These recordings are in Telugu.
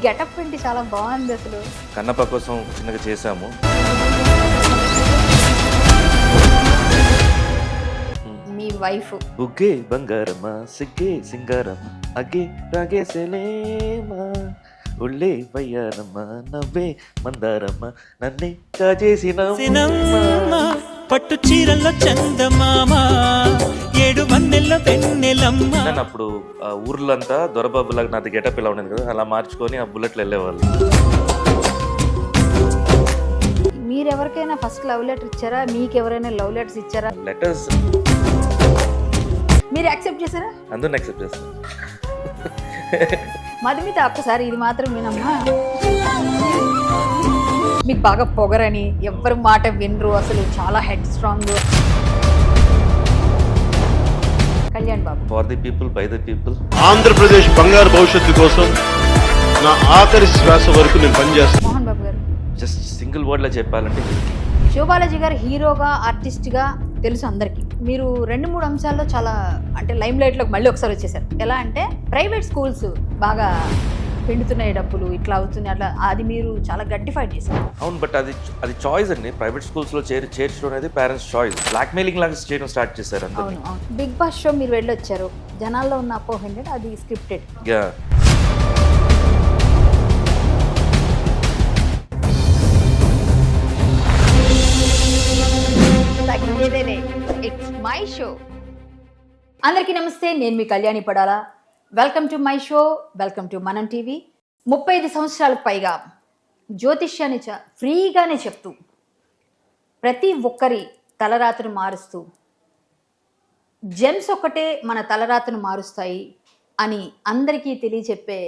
గెటప్ ఏంటి చాలా బాగుంది అసలు. కన్నప్ప కోసం చిన్నగా చేశాము. మీ వైఫ్ బుగ్గే బంగారమ్మ సిగ్గే సింగారమ్మ అగ్గే రాగేసేలేమా ఉళ్ళే వయ్యారమ్మ నవ్వే మందారమ్మ నన్నే కాజేసిన పట్టు చీరల్లో చందమామ ఏడు వన్నెల్లో వెన్నెలమ్మ. నేను అప్పుడు ఆ ఊర్లంతా దొరబాబు లాగా నాది గెటప్ ఇలా ఉండేది కదా, అలా మార్చుకొని ఆ బుల్లెట్లు వెళ్ళేవాళ్ళు. మీరు ఎవరికైనా ఫస్ట్ లవ్ లెటర్ ఇచ్చారా? మీకు ఎవరైనా లవ్ లెటర్స్ ఇచ్చారా? లెటర్స్ మీరు యాక్సెప్ట్ చేశారా? అందరిని యాక్సెప్ట్ చేస్తాను. మధుమిత ఒక్కసారి ఇది మాత్రం వినమ్మా. మీకు బాగా పొగరని, ఎవ్వరి మాట వినరు, అసలు చాలా head strong. Kalyan Babu for the people by the people. Andhra Pradesh బంగారు భవిష్యత్తు కోసం నా ఆఖరి శ్వాస వరకు నేను పనిచేస్తాను. మోహన్ బాబు గారు జస్ట్ సింగిల్ వర్డ్లో చెప్పాలంటే శివబాలాజీ గారు హీరోగా, ఆర్టిస్ట్గా తెలుసు అందరికీ. మీరు 2-3 అంశాల్లో చాలా అంటే లైమ్ లైట్లోకి మళ్ళీ ఒకసారి వచ్చేసారు. ఎలా అంటే ప్రైవేట్ స్కూల్స్ బాగా పిండుతున్నాయి డబ్బులు, ఇట్లా అవుతుంది అట్లా, అది మీరు చాలా గట్టిఫైట్ చేశారు. అవును, బట్ అది చాయిస్ అండి. ప్రైవేట్ స్కూల్స్లో చేర్చడం అనేది పేరెంట్స్ చాయిస్. బ్లాక్ మెయిలింగ్ లాగా చేయడం స్టార్ట్ చేశారు అందరూ. అవును అవును. బిగ్ బాస్ షో మీరు వెళ్ళొచ్చారు, జనాల్లో ఉన్న అపోహ ఏంటంటే అది scripted. Yeah it's my show. అందరికీ నమస్తే, నేను మీ Kalyani Padala. Welcome to my show, welcome to Manam TV. 35 సంవత్సరాలకు పైగా జ్యోతిష్యాన్ని ఫ్రీగానే చెప్తూ ప్రతి ఒక్కరి తలరాతను మారుస్తూ, జెమ్స్ ఒక్కటే మన తలరాతను మారుస్తాయి అని అందరికీ తెలియచెప్పే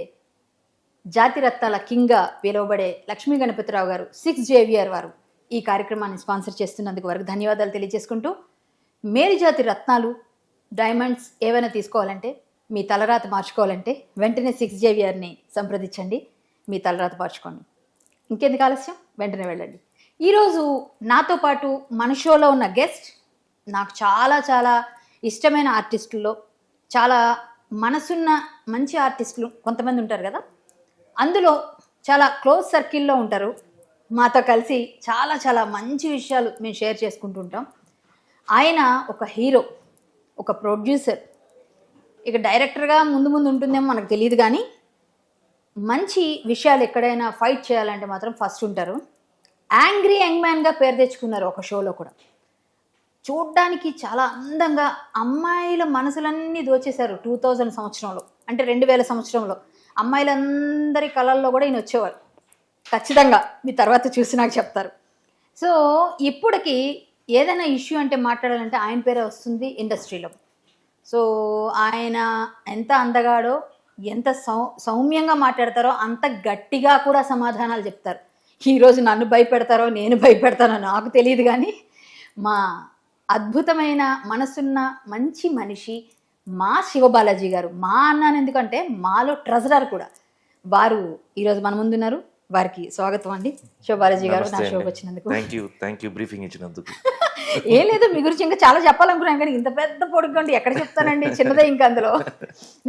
జాతిరత్నాల కింగ్గా పిలువబడే లక్ష్మీ గణపతిరావు గారు, 6 JVR వారు ఈ కార్యక్రమాన్ని స్పాన్సర్ చేస్తున్నందుకు వారికి ధన్యవాదాలు తెలియజేసుకుంటూ, మేలుజాతి రత్నాలు, డైమండ్స్ ఏవైనా తీసుకోవాలంటే, మీ తలరాత మార్చుకోవాలంటే వెంటనే 6 JVRని సంప్రదించండి, మీ తలరాత మార్చుకోండి. ఇంకెందుకు ఆలస్యం, వెంటనే వెళ్ళండి. ఈరోజు నాతో పాటు మన షోలో ఉన్న గెస్ట్ నాకు చాలా చాలా ఇష్టమైన ఆర్టిస్టుల్లో, చాలా మనసున్న మంచి ఆర్టిస్టులు కొంతమంది ఉంటారు కదా, అందులో చాలా క్లోజ్ సర్కిల్లో ఉంటారు. మాతో కలిసి చాలా చాలా మంచి విషయాలు మేము షేర్ చేసుకుంటూ ఉంటాం. ఆయన ఒక హీరో, ఒక ప్రొడ్యూసర్, ఇక డైరెక్టర్గా ముందు ముందు ఉంటుందేమో మనకు తెలియదు, కానీ మంచి విషయాలు ఎక్కడైనా ఫైట్ చేయాలంటే మాత్రం ఫస్ట్ ఉంటారు. యాంగ్రీ యంగ్ మ్యాన్గా పేరు తెచ్చుకున్నారు ఒక షోలో కూడా. చూడ్డానికి చాలా అందంగా అమ్మాయిల మనసులన్నీ దోచేశారు 2000 సంవత్సరంలో, అంటే 2000 సంవత్సరంలో అమ్మాయిలందరి కళల్లో కూడా ఈయన వచ్చేవారు. ఖచ్చితంగా మీ తర్వాత చూసి నాకు చెప్తారు. సో ఇప్పటికి ఏదైనా ఇష్యూ అంటే మాట్లాడాలంటే ఆయన పేరే వస్తుంది ఇండస్ట్రీలో. సో ఆయన ఎంత అందగాడో, ఎంత సౌమ్యంగా మాట్లాడతారో అంత గట్టిగా కూడా సమాధానాలు చెప్తారు. ఈరోజు నన్ను భయపెడతారో నేను భయపెడతానో నాకు తెలియదు, కానీ మా అద్భుతమైన మనసున్న మంచి మనిషి మా శివబాలాజీ గారు, మా అన్నాను ఎందుకంటే మాలో ట్రెజరర్ కూడా, వారు ఈరోజు మన ముందున్నారు. వారికి స్వాగతం అండి. శివబాలాజీ గారు నా షోకి వచ్చినందుకు థ్యాంక్ యూ బ్రీఫింగ్ ఇచ్చినందుకు. ఏం లేదు, మీ గురించి ఇంకా చాలా చెప్పాలనుకున్నాను, కానీ ఇంత పెద్ద పొడుగుండి ఎక్కడ చెప్తానండి, చిన్నదే ఇంకా అందులో.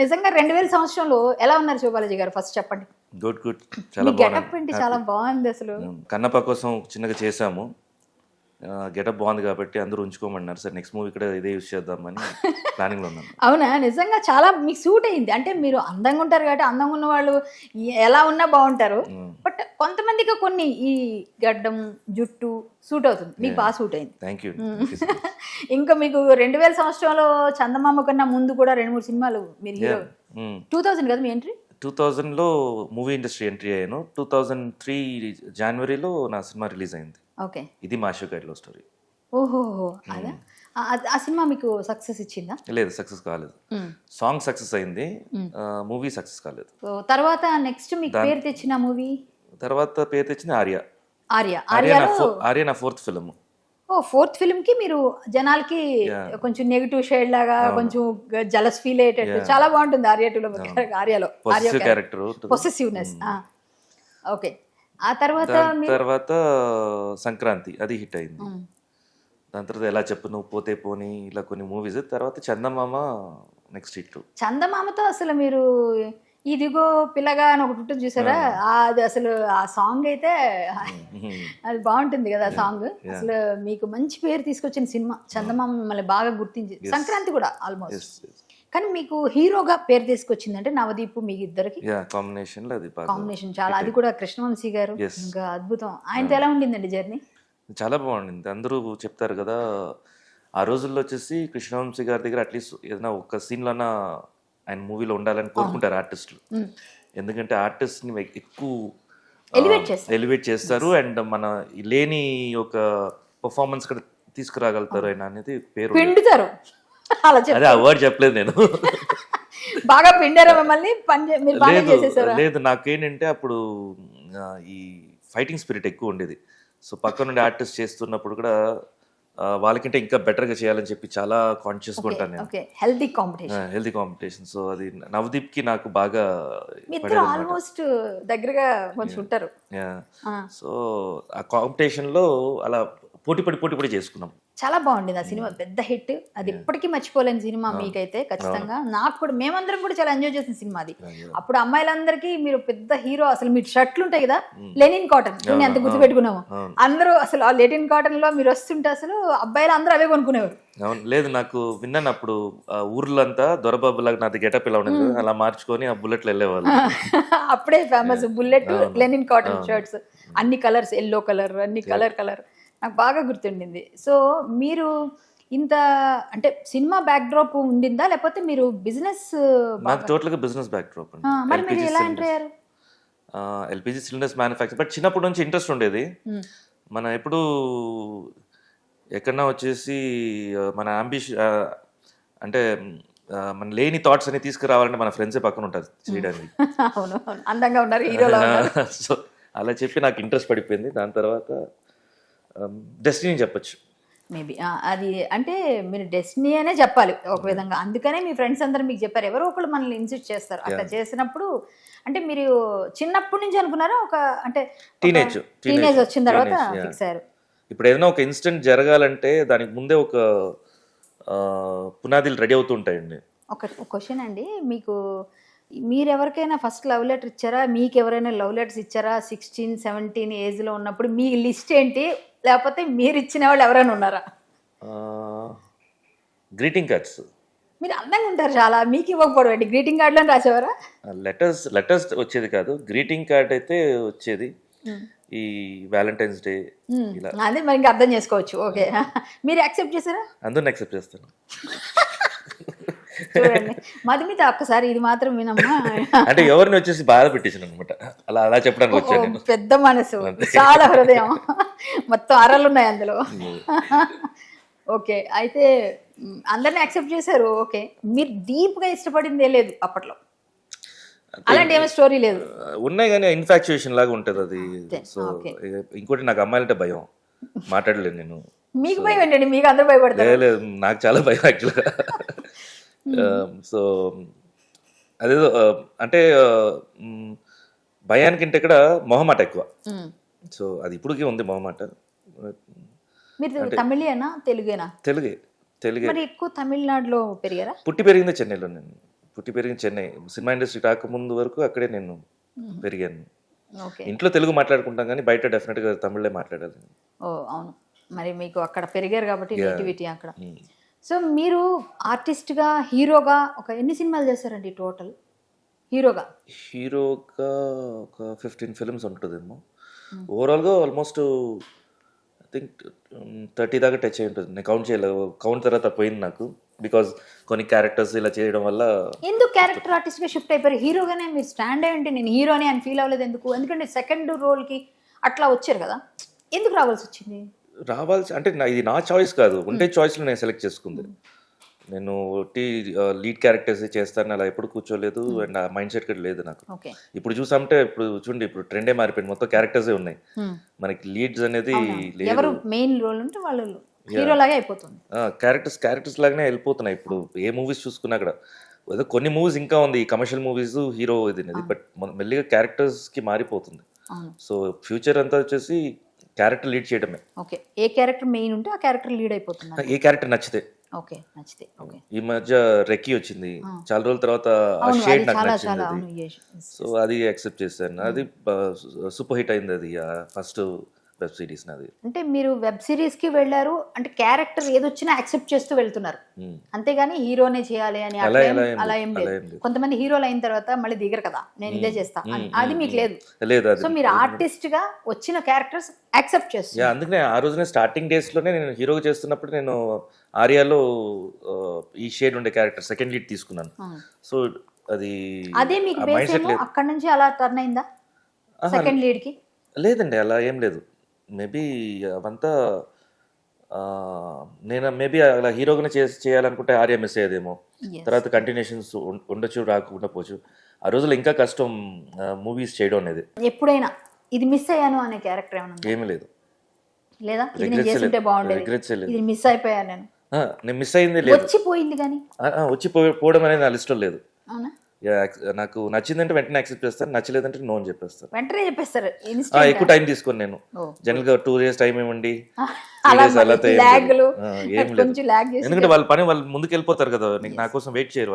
నిజంగా 2000 సంవత్సరంలో ఎలా ఉన్నారు శివబాలాజీ గారు, ఫస్ట్ చెప్పండి. గుడ్ చాలా గెటప్ ఏంటి చాలా బాగుంది అసలు. కన్నప్ప కోసం చిన్నగా చేశాము, గెటప్ బాగుంది కాబట్టి అందరూ ఉంచుకోమన్నారు. సార్ నెక్స్ట్ మూవీ కూడా ఇదే యూజ్ చేద్దామని ప్లానింగ్లో ఉన్నాను. అవునా? నిజంగా చాలా మీకు సూట్ అయింది. అంటే మీరు అందంగా ఉంటారు కాబట్టి అందంగా ఉన్న వాళ్ళు ఎలా ఉన్నా బాగుంటారు, బట్ కొంతమందికి కొన్ని ఈ గడ్డం జుట్టు సూట్ అవుతుంది, మీకు బాగా సూట్ అయింది. Thank you. ఇంకా మీకు 2000 సంవత్సరంలో చందమామ కన్నా ముందు కూడా 2-3 సినిమాలు మీరు హీరో. 2000 కదా మీ ఎంట్రీ? 2000లో మూవీ ఇండస్ట్రీ ఎంట్రీ అయ్యాను. 2003 జనవరిలో నా సినిమా రిలీజ్ అయింది. ఓకే, ఇది మా షో గైడ్ లవ్ స్టోరీ. ఓహో, అదా ఆ సినిమా మీకు సక్సెస్ ఇచ్చిందా? లేదు, సక్సెస్ కాలేదు. సాంగ్ సక్సెస్ అయింది, మూవీ సక్సెస్ కాలేదు. తర్వాత నెక్స్ట్ మీకు పేరు తెచ్చిన మూవీ, తర్వాత పేరు తెచ్చింది ఆర్య. ఆర్య నా 4th ఫిల్మ్. ఓ, 4th ఫిల్మ్ కి మీరు జనాలకి కొంచెం నెగిటివ్ షేడ్ లాగా, కొంచెం జలస్ ఫీల్ అయ్యేటట్టు చాలా బాగుంటుంది ఆర్యలో పొసెసివ్నెస్. ఓకే, ఆ తర్వాత సంక్రాంతి అది హిట్ అయింది. దాని తర్వాత ఎలా చెప్పు నువ్వు పోతే పోని, ఇలా కొన్ని మూవీస్. తర్వాత చందమామ నెక్స్ట్ హిట్. చందమామతో అసలు మీరు ఇదిగో పిల్లగా అని ఒకటి ఉంటుంది చూసారా, అది అసలు ఆ సాంగ్ అయితే అది బాగుంటుంది కదా సాంగ్. అసలు మీకు మంచి పేరు తీసుకొచ్చిన సినిమా చందమామ మిమ్మల్ని బాగా గుర్తించి, సంక్రాంతి కూడా ఆల్మోస్ట్. కానీ మీకు హీరోగా పేరు తీసుకొచ్చింది అంటే నవదీప్, మీ ఇద్దరికి కాంబినేషన్ అది కాంబినేషన్ చాలా, అది కూడా కృష్ణవంశీ గారు, ఇంకా అద్భుతం. ఆయనతో ఎలా ఉండిందండి జర్నీ? చాలా బాగుండింది. అందరూ చెప్తారు కదా, ఆ రోజుల్లో వచ్చేసి కృష్ణవంశీ గారి దగ్గర అట్లీస్ట్ ఏదైనా ఒక సీన్లోనా ఆయన మూవీలో ఉండాలని కోరుకుంటారు ఆర్టిస్టులు. ఎందుకంటే ఆర్టిస్ట్ని ఎక్కువ ఎలివేట్ చేస్తారు అండ్ మన లేని ఒక పర్ఫార్మెన్స్ కూడా తీసుకురాగలుగుతారు ఆయన అనేది పేరు. పిండుతారు అలా అదే ఆ వర్డ్ చెప్పలేదు నేను. బాగా పిండారా మిమ్మల్ని? మీరు బాగా చేసేసారా? లేదు, నాకేంటంటే అప్పుడు ఈ ఫైటింగ్ స్పిరిట్ ఎక్కువ ఉండేది. సో పక్క నుండి ఆర్టిస్ట్ చేస్తున్నప్పుడు కూడా వాళ్ళకంటే ఇంకా బెటర్గా చేయాలని చెప్పి చాలా కాన్షియస్గా ఉంటాను నేను. Healthy competition. సో అది నవదీప్కి నాకు బాగా ఆల్మోస్ట్ దగ్గరగా కొంచెం ఉంటారు. సో ఆ కాంపిటీషన్లో అలా పోటీ పడి చేసుకున్నాం. చాలా బాగుండేది ఆ సినిమా, పెద్ద హిట్. అది ఎప్పటికీ మర్చిపోలేని సినిమా మీకైతే ఖచ్చితంగా. నాకు కూడా, మేమందరం కూడా చాలా ఎంజాయ్ చేసిన సినిమా అది. అప్పుడు అమ్మాయిలందరికీ మీరు పెద్ద హీరో. అసలు మీరు షర్ట్లు ఉంటాయి కదా, లెనిన్ కాటన్, నేను ఎంత గుర్తు పెట్టుకున్నాము. అందరూ అసలు ఆ లెనిన్ కాటన్ లో మీరు వస్తుంటే అసలు అబ్బాయిలు అందరూ అవే కొనుక్కునేవారు. లేదు, నాకు విన్నాను అప్పుడు ఊర్లో అంతా దొరబాబు లాగా నాది గెటప్ ఇలా ఉండేది, అలా మార్చుకొని ఆ బుల్లెట్లు వెళ్ళేవాళ్ళు. అప్పుడే famous bullet, linen cotton shirts, అన్ని కలర్స్, ఎల్లో కలర్, అన్ని కలర్ నాకు బాగా గుర్తుండింది. సో మీరు ఇంత అంటే సినిమా బ్యాక్ డ్రాప్ ఉండిందా, లేకపోతే మీరు బిజినెస్? నాకు టోటల్గా బిజినెస్ బ్యాక్ డ్రాప్. మరి మీరు ఎలా ఎంటర్ అయ్యారు? LPG cylinders manufacture. బట్ చిన్నప్పటి నుంచి ఇంట్రెస్ట్ ఉండేది. మన ఎప్పుడు ఎక్కడన్నా వచ్చేసి మన అంబిషన్ అంటే మన లేని థాట్స్ అని తీసుకురావాలంటే మన ఫ్రెండ్సే పక్కన ఉంటారు చేయడానికి. అవును, అందంగా ఉన్నారు, హీరోలా ఉన్నారు. సో అలా చెప్పి నాకు ఇంట్రెస్ట్ పడిపోయింది. దాని తర్వాత డెస్టినీ చెప్పొచ్చు మేబీ. అది అంటే మీరు డెస్టినీ అనే చెప్పాలి ఒక విధంగా. అందుకనే మీ ఫ్రెండ్స్ అందరూ మీకు చెప్పారు, ఎవరో ఒకళ్ళు మనల్ని ఇన్సిస్ట్ చేస్తారు. అట్లా చేసినప్పుడు అంటే మీరు చిన్నప్పటి నుంచి అనుకున్నారా, ఒక అంటే టీనేజ్ వచ్చిన తర్వాత ఫిక్స్ అయ్యారు? ఇప్పుడు ఏదైనా ఒక ఇన్సిడెంట్ జరగాలంటే దానికి ముందే ఒక పునాదులు రెడీ అవుతూ ఉంటాయండి. ఒక క్వశ్చన్ అండి, మీకు మీరు ఎవరికైనా ఫస్ట్ లవ్ లెటర్ ఇచ్చారా? మీకు ఎవరైనా లవ్ లెటర్స్ ఇచ్చారా 16-17 ఏజ్లో ఉన్నప్పుడు? మీ లిస్ట్ ఏంటి? లేకపోతే మీరు ఇచ్చిన వాళ్ళు ఎవరైనా ఉన్నారా? Greeting cards. మీరు అందంగా ఉంటారు చాలా, మీకు ఇవ్వకపోవడం ఏంటి? గ్రీటింగ్ కార్డులో రాసేవారా? లెటర్స్ వచ్చేది కాదు, గ్రీటింగ్ కార్డ్ అయితే వచ్చేది. ఈ వ్యాలంటైన్స్ డే ఇలా. అదే మరి ఇంకా అర్థం చేసుకోవచ్చు. ఓకే, మీరు యాక్సెప్ట్ చేశారా? అందరిని యాక్సెప్ట్ చేస్తాను. చూడండి, మధుమిత ఒక్కసారి ఇది మాత్రం వినమ్మా. అంటే ఎవరిని వచ్చేసి బాధ పెట్టించాను అనమాట, అలా చెప్పడానికి వచ్చాను. పెద్ద మనసు, చాలా హృదయం, మొత్తం అరలు ఉన్నాయి అందులో. ఓకే, అయితే అందరిని యాక్సెప్ట్ చేశారు. ఓకే, మీరు డీప్ గా ఇష్టపడిందే లేదు అప్పట్లో? అలాంటి ఏమైనా స్టోరీ లేదు? ఉన్నాయి కానీ ఇన్ఫాక్చుయేషన్ లాగా ఉంటది అది. సో ఇంకోటి, నాకు అమ్మాయిలంటే భయం, మాట్లాడలేను నేను. మీకు భయం ఏంటండి? మీకు అందరూ భయపడతారు. లేదు, నాకు చాలా భయం యాక్చువల్గా. సో అదేదో అంటే భయానికంటే ఇక్కడ మొహమాట ఎక్కువ. సో అది ఇప్పటికీ ఉంది మొహమాట. మీరు తమిళేనా తెలుగేనా? తెలుగే. మరి ఎక్కువ తమిళనాడులో పెరిగారా? పుట్టి పెరిగింది చెన్నైలో. నేను పుట్టి పెరిగింది చెన్నై. సినిమా ఇండస్ట్రీ రాకముందు వరకు అక్కడే నేను పెరిగాను. ఇంట్లో తెలుగు మాట్లాడుకుంటాం కానీ బయట డెఫినెట్గా తమిళే మాట్లాడాలి. ఓ అవును, మరి మీకు అక్కడ పెరిగారు కాబట్టి నేటివిటీ అక్కడ. సో మీరు ఆర్టిస్ట్గా, హీరోగా ఒక ఎన్ని సినిమాలు చేశారండి టోటల్? హీరోగా ఒక 15 ఫిల్మ్స్ ఉంటుందేమో. ఓవరాల్గా ఆల్మోస్ట్ ఐ థింక్ 30 దాకా టచ్ అయి ఉంటుంది. నేను కౌంట్ చేయలేదు, కౌంట్ తర్వాత పోయింది నాకు. బికాజ్ కొన్ని క్యారెక్టర్స్ ఇలా చేయడం వల్ల. ఎందుకు క్యారెక్టర్ ఆర్టిస్ట్గా షిఫ్ట్ అయిపోయారు? హీరోగానే మీరు స్టాండ్ అయ్యండి, నేను హీరోని అని ఫీల్ అవ్వలేదు ఎందుకు? ఎందుకంటే సెకండ్ రోల్కి అట్లా వచ్చారు కదా, ఎందుకు రావాల్సి వచ్చింది? అంటే ఇది నా చాయిస్ కాదు, ఉండే చాయిస్లో నేను సెలెక్ట్ చేసుకుంది. నేను లీడ్ క్యారెక్టర్స్ చేస్తాను అలా ఎప్పుడు కూర్చోలేదు. అండ్ ఆ మైండ్ సెట్ కూడా లేదు నాకు. ఇప్పుడు చూసామంటే ఇప్పుడు చూడండి, ఇప్పుడు ట్రెండే మారిపోయింది, మొత్తం క్యారెక్టర్సే ఉన్నాయి మనకి. లీడ్స్ అనేది ఎవరు మెయిన్ రోల్ ఉంటే వాళ్ళు హీరో లాగే అయిపోతుంది. క్యారెక్టర్స్ లాగానే వెళ్ళిపోతున్నాయి ఇప్పుడు. ఏ మూవీస్ చూసుకున్నా కూడా ఏదో కొన్ని మూవీస్ ఇంకా ఉంది కమర్షియల్ మూవీస్ హీరో ఇది, బట్ మెల్లిగా క్యారెక్టర్స్కి మారిపోతుంది. సో ఫ్యూచర్ అంతా వచ్చేసి క్యారెక్టర్ లీడ్ చేయడమే. ఓకే, ఏ క్యారెక్టర్ మెయిన్ ఉంటే ఆ క్యారెక్టర్ లీడ్ అయిపోతుంది. ఏ క్యారెక్టర్ నచ్చితే ఓకే, నచ్చితే ఓకే. ఈ మధ్య రెక్కీ వచ్చింది, చాలా రోజుల తర్వాత ఆ అవును, షేడ్ అది నాకు చాలా నచ్చింది చాలా అది. అవును. yes. సో అది యాక్సెప్ట్ చేశాను. అది సూపర్ హిట్ అయింది, అది ఫస్ట్ వెబ్ సిరీస్ నాది. అంటే మీరు వెబ్ సిరీస్ కి వెళ్ళారు అంటే క్యారెక్టర్ ఏదొచ్చినా యాక్సెప్ట్ చేస్తూ వెళ్తున్నారు, అంతేగాని హీరోనే చేయాలి అని అలా అలా ఏం అలా ఏం లేదు. కొంతమంది హీరోలు అయిన తర్వాత మళ్ళీ దిగరు కదా, నేను ఇదే చేస్తా అని. అది మీకు లేదు. లేదు అది. సో మీరు ఆర్టిస్ట్ గా వచ్చిన క్యారెక్టర్స్ యాక్సెప్ట్ చేస్తారు. అందుకనే ఆ రోజునే స్టార్టింగ్ డేస్ లోనే నేను హీరోగా చేస్తున్నప్పుడు నేను ఆర్యాలో ఈ షేడ్ ఉండే క్యారెక్టర్ సెకండ్ లీడ్ తీసుకున్నాను. సో అది అదే మీకు ఆ బేస్ మైండ్ సెట్ ఏమో లేదు. అక్కడ నుంచి అలా టర్న్ అయిందా సెకండ్ లీడ్ కి? లేదండి, అలా ఏం లేదు. మేబీ అవంతా నేను మేబీ అలా హీరోగానే చేయాలనుకుంటే ఆర్య మిస్ అయ్యేదేమో. తర్వాత కంటిన్యూషన్స్ ఉండొచ్చు, రాకుండా పోవచ్చు. ఆ రోజుల్లో ఇంకా కష్టం మూవీస్ చేయడం అనేది. ఎప్పుడైనా ఇది మిస్ అయ్యాను అనే క్యారెక్టర్ ఏమైనా ఉందా? ఏమీ లేదు. లేదా ఇది నేను చేస్తుంటే బాగుండేది, రిగ్రెట్స్ లేదు. ఇది మిస్ అయిపోయాను నేను, నేను మిస్ అయింది లేదు. వచ్చిపోయింది కానీ వచ్చి పోవడం అనేది నా లిస్ట్లో లేదు. అవునా? నాకు నచ్చిందంటే వెంటనే యాక్సెప్ట్ చేస్తాను, నచ్చలేదంటే నో అని చెప్పేస్తాను. వెంటనే చెప్పేస్తారు. ఎక్కువ టైం తీసుకోను నేను. జనరల్ గా 2 days టైం ఇవ్వండి, అలా days అలా ఏం లాగ్లు లేదు. కొంచెం లాగ్ చేసి ఎందుకంటే వాళ్ళ పని వాళ్ళు ముందుకు వెళ్ళిపోతారు కదా, నీకు నా కోసం వెయిట్ చేయరు.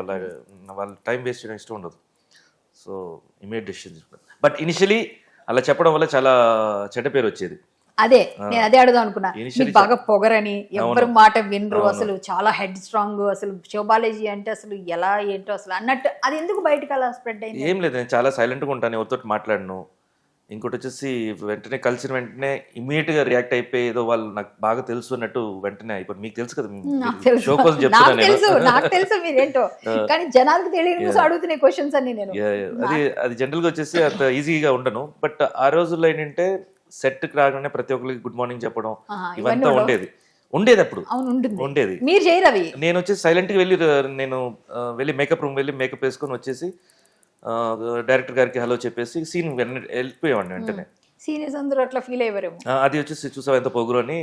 వాళ్ళ టైం వేస్ట్ చేయడం ఇష్టం ఉండదు. సో ఇమీడియట్ డెసిషన్ తీసుకుంటాను. బట్ ఇనిషియలీ అలా చెప్పడం వల్ల చాలా చెడ్డ పేరు వచ్చేది. అదే నేను అదే అడుగుదాం అనుకున్నా. మీకు బాగా పొగరని, ఎవరి మాట వినరు, అసలు చాలా హెడ్ స్ట్రాంగ్, అసలు శివబాలాజీ అంటే అసలు ఎలా ఏంటో అసలు అన్నట్టు, అది ఎందుకు బయటకు అలా స్ప్రెడ్ అయింది? ఏం లేదు, నేను చాలా సైలెంట్గా ఉంటాను, ఎవరితో మాట్లాడను. ఇంకోటి వచ్చేసి వెంటనే కలిసిన వెంటనే ఇమీడియట్ గా రియాక్ట్ అయిపోయి ఏదో వాళ్ళు నాకు బాగా తెలుసు అన్నట్టు వెంటనే అయిపోయి. మీకు తెలుసు కదా, షో కోసం చెప్తున్నాను నేను. నాకు తెలుసు మీరేంటో, కానీ జనాలకు తెలియని అడుగుతున్నాయి క్వశ్చన్స్ అన్ని నేను. అది జనరల్ గా వచ్చేసి అంత ఈజీగా ఉండను. బట్ ఆ రోజుల్లో ఏంటంటే సెట్ కి రాగానే ప్రతి ఒక్కరికి గుడ్ మార్నింగ్ చెప్పడం ఇవంతా ఉండేది అప్పుడు ఉండేది. మీరు చేయరు అవి. నేను వచ్చేసి సైలెంట్ గా వెళ్ళి మేకప్ రూమ్ వెళ్ళి మేకప్ వేసుకొని వచ్చేసి డైరెక్టర్ గారికి హలో చెప్పేసి సీన్ వెళ్ళిపోయామండి వెంటనే. సీనియర్స్ అందరూ అట్లా ఫీల్ అయ్యారేమో. అది వచ్చేసి చూసావు ఎంత పొగురు అని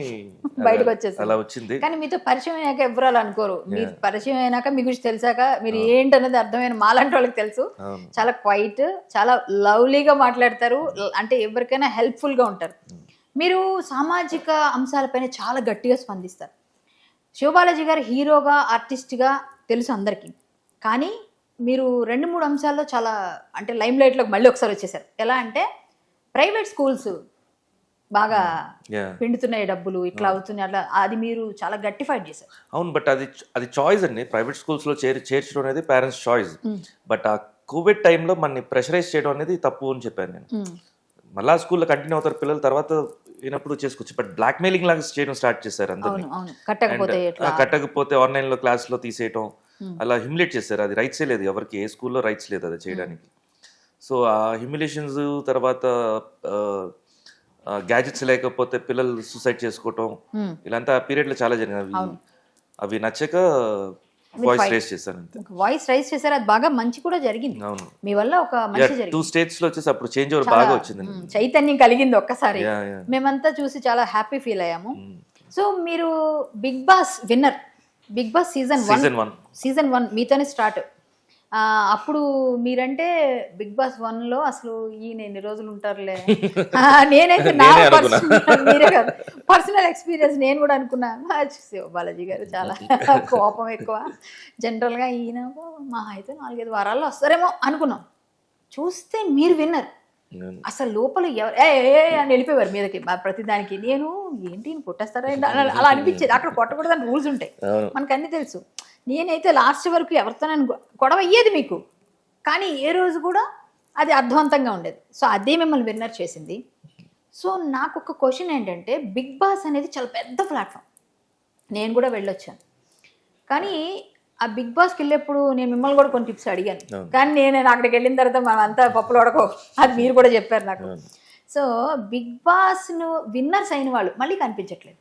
బయటకు వచ్చేసి అలా వచ్చింది. కానీ మీతో పరిచయం అయ్యాక ఎవరు అలా అనుకోరు. మీరు పరిచయం అయినాక మీ గురించి తెలిసాక మీరు ఏంటనేది అర్థమైన మాలాంటి వాళ్ళకి తెలుసు. చాలా క్వైట్, చాలా లవ్లీగా మాట్లాడతారు, అంటే ఎవరికైనా హెల్ప్ఫుల్ గా ఉంటారు. మీరు సామాజిక అంశాలపైన చాలా గట్టిగా స్పందిస్తారు. శివబాలాజీ గారు హీరోగా, ఆర్టిస్ట్గా తెలుసు అందరికీ, కానీ మీరు 2-3 అంశాల్లో చాలా అంటే లైమ్ లైట్లోకి మళ్ళీ ఒకసారి వచ్చేసారు. ఎలా అంటే ప్రైవేట్ స్కూల్స్ బాగా పిండుతున్నాయి డబ్బులు, ఇట్లా అవుతున్నాయి, అట్లా అది మీరు చాలా గట్టి ఫైట్ చేశారు. అవును, బట్ అది చాయిస్ అండి. ప్రైవేట్ స్కూల్స్లో చేర్చడం అనేది పేరెంట్స్ చాయిస్. బట్ ఆ కోవిడ్ టైంలో మనని ప్రెషరైజ్ చేయడం అనేది తప్పు అని చెప్పాను నేను. మళ్ళా స్కూల్లో కంటిన్యూ అవుతారు పిల్లలు, తర్వాత అయినప్పుడు చేసుకోవచ్చు. బట్ బ్లాక్ మెయిలింగ్ లాగా చేయడం స్టార్ట్ చేశారు అందరినీ. కట్టకపోతే ఆన్లైన్లో క్లాస్లో తీసేయటం, అలా హ్యూమిలేట్ చేశారు. అది రైట్సే లేదు, ఎవరికి ఏ స్కూల్లో రైట్స్ లేదు అది చేయడానికి. సో ఆ హ్యూమిలేషన్స్ తర్వాత గ్యాజెట్స్ లేకపోతే పిల్లలు సూసైడ్ చేసుకోవటం, ఇలాంతా ఆ పీరియడ్లో చాలా జరిగినవి. అవి నచ్చక వాయిస్ రైజ్ చేశాను. వాయిస్ రైజ్ చేశారు, అది బాగా మంచి కూడా జరిగింది. అవును, మీ వల్ల ఒక మంచి జరిగింది. 2 states లో వచ్చేసి అప్పుడు చేంజ్ ఓవర్ బాగా వచ్చింది, చైతన్యం కలిగింది ఒక్కసారి. మేమంతా చూసి చాలా హ్యాపీ ఫీల్ అయ్యాము. సో మీరు Bigg Boss winner, Bigg Boss season 1 మీతోనే స్టార్ట్. అప్పుడు మీరంటే బిగ్ బాస్ 1లో అసలు ఈయన ఎన్ని రోజులు ఉంటారులే, నేనైతే నా మీరే కాదు పర్సనల్ ఎక్స్పీరియన్స్ నేను కూడా అనుకున్నా. బాలాజీ గారు చాలా కోపం ఎక్కువ, జనరల్గా ఈయన మా అయితే 4-5 వారాల్లో వస్తారేమో అనుకున్నాం. చూస్తే మీరు విన్నర్. అసలు లోపల అని వెళ్ళిపోయారు మీదకి ప్రతిదానికి. నేను ఏంటి కొట్టేస్తారా అలా అనిపించేది. అక్కడ కొట్టకూడదని రూల్స్ ఉంటాయి, మనకు అన్ని తెలుసు. నేనైతే లాస్ట్ వరకు ఎవరితో గొడవ అయ్యేది మీకు, కానీ ఏ రోజు కూడా అది అర్థవంతంగా ఉండేది. సో అదే మిమ్మల్ని విన్నర్ చేసింది. సో నాకు ఒక క్వశ్చన్ ఏంటంటే, బిగ్ బాస్ అనేది చాలా పెద్ద ప్లాట్ఫామ్, నేను కూడా వెళ్ళొచ్చాను. కానీ ఆ బిగ్ బాస్కి వెళ్ళేప్పుడు నేను మిమ్మల్ని కూడా కొన్ని టిప్స్ అడిగాను, కానీ నేను అక్కడికి వెళ్ళిన తర్వాత మనం అంతా పప్పులు ఉడకో, అది మీరు కూడా చెప్పారు నాకు. సో బిగ్ బాస్ను విన్నర్స్ అయిన వాళ్ళు మళ్ళీ కనిపించట్లేదు.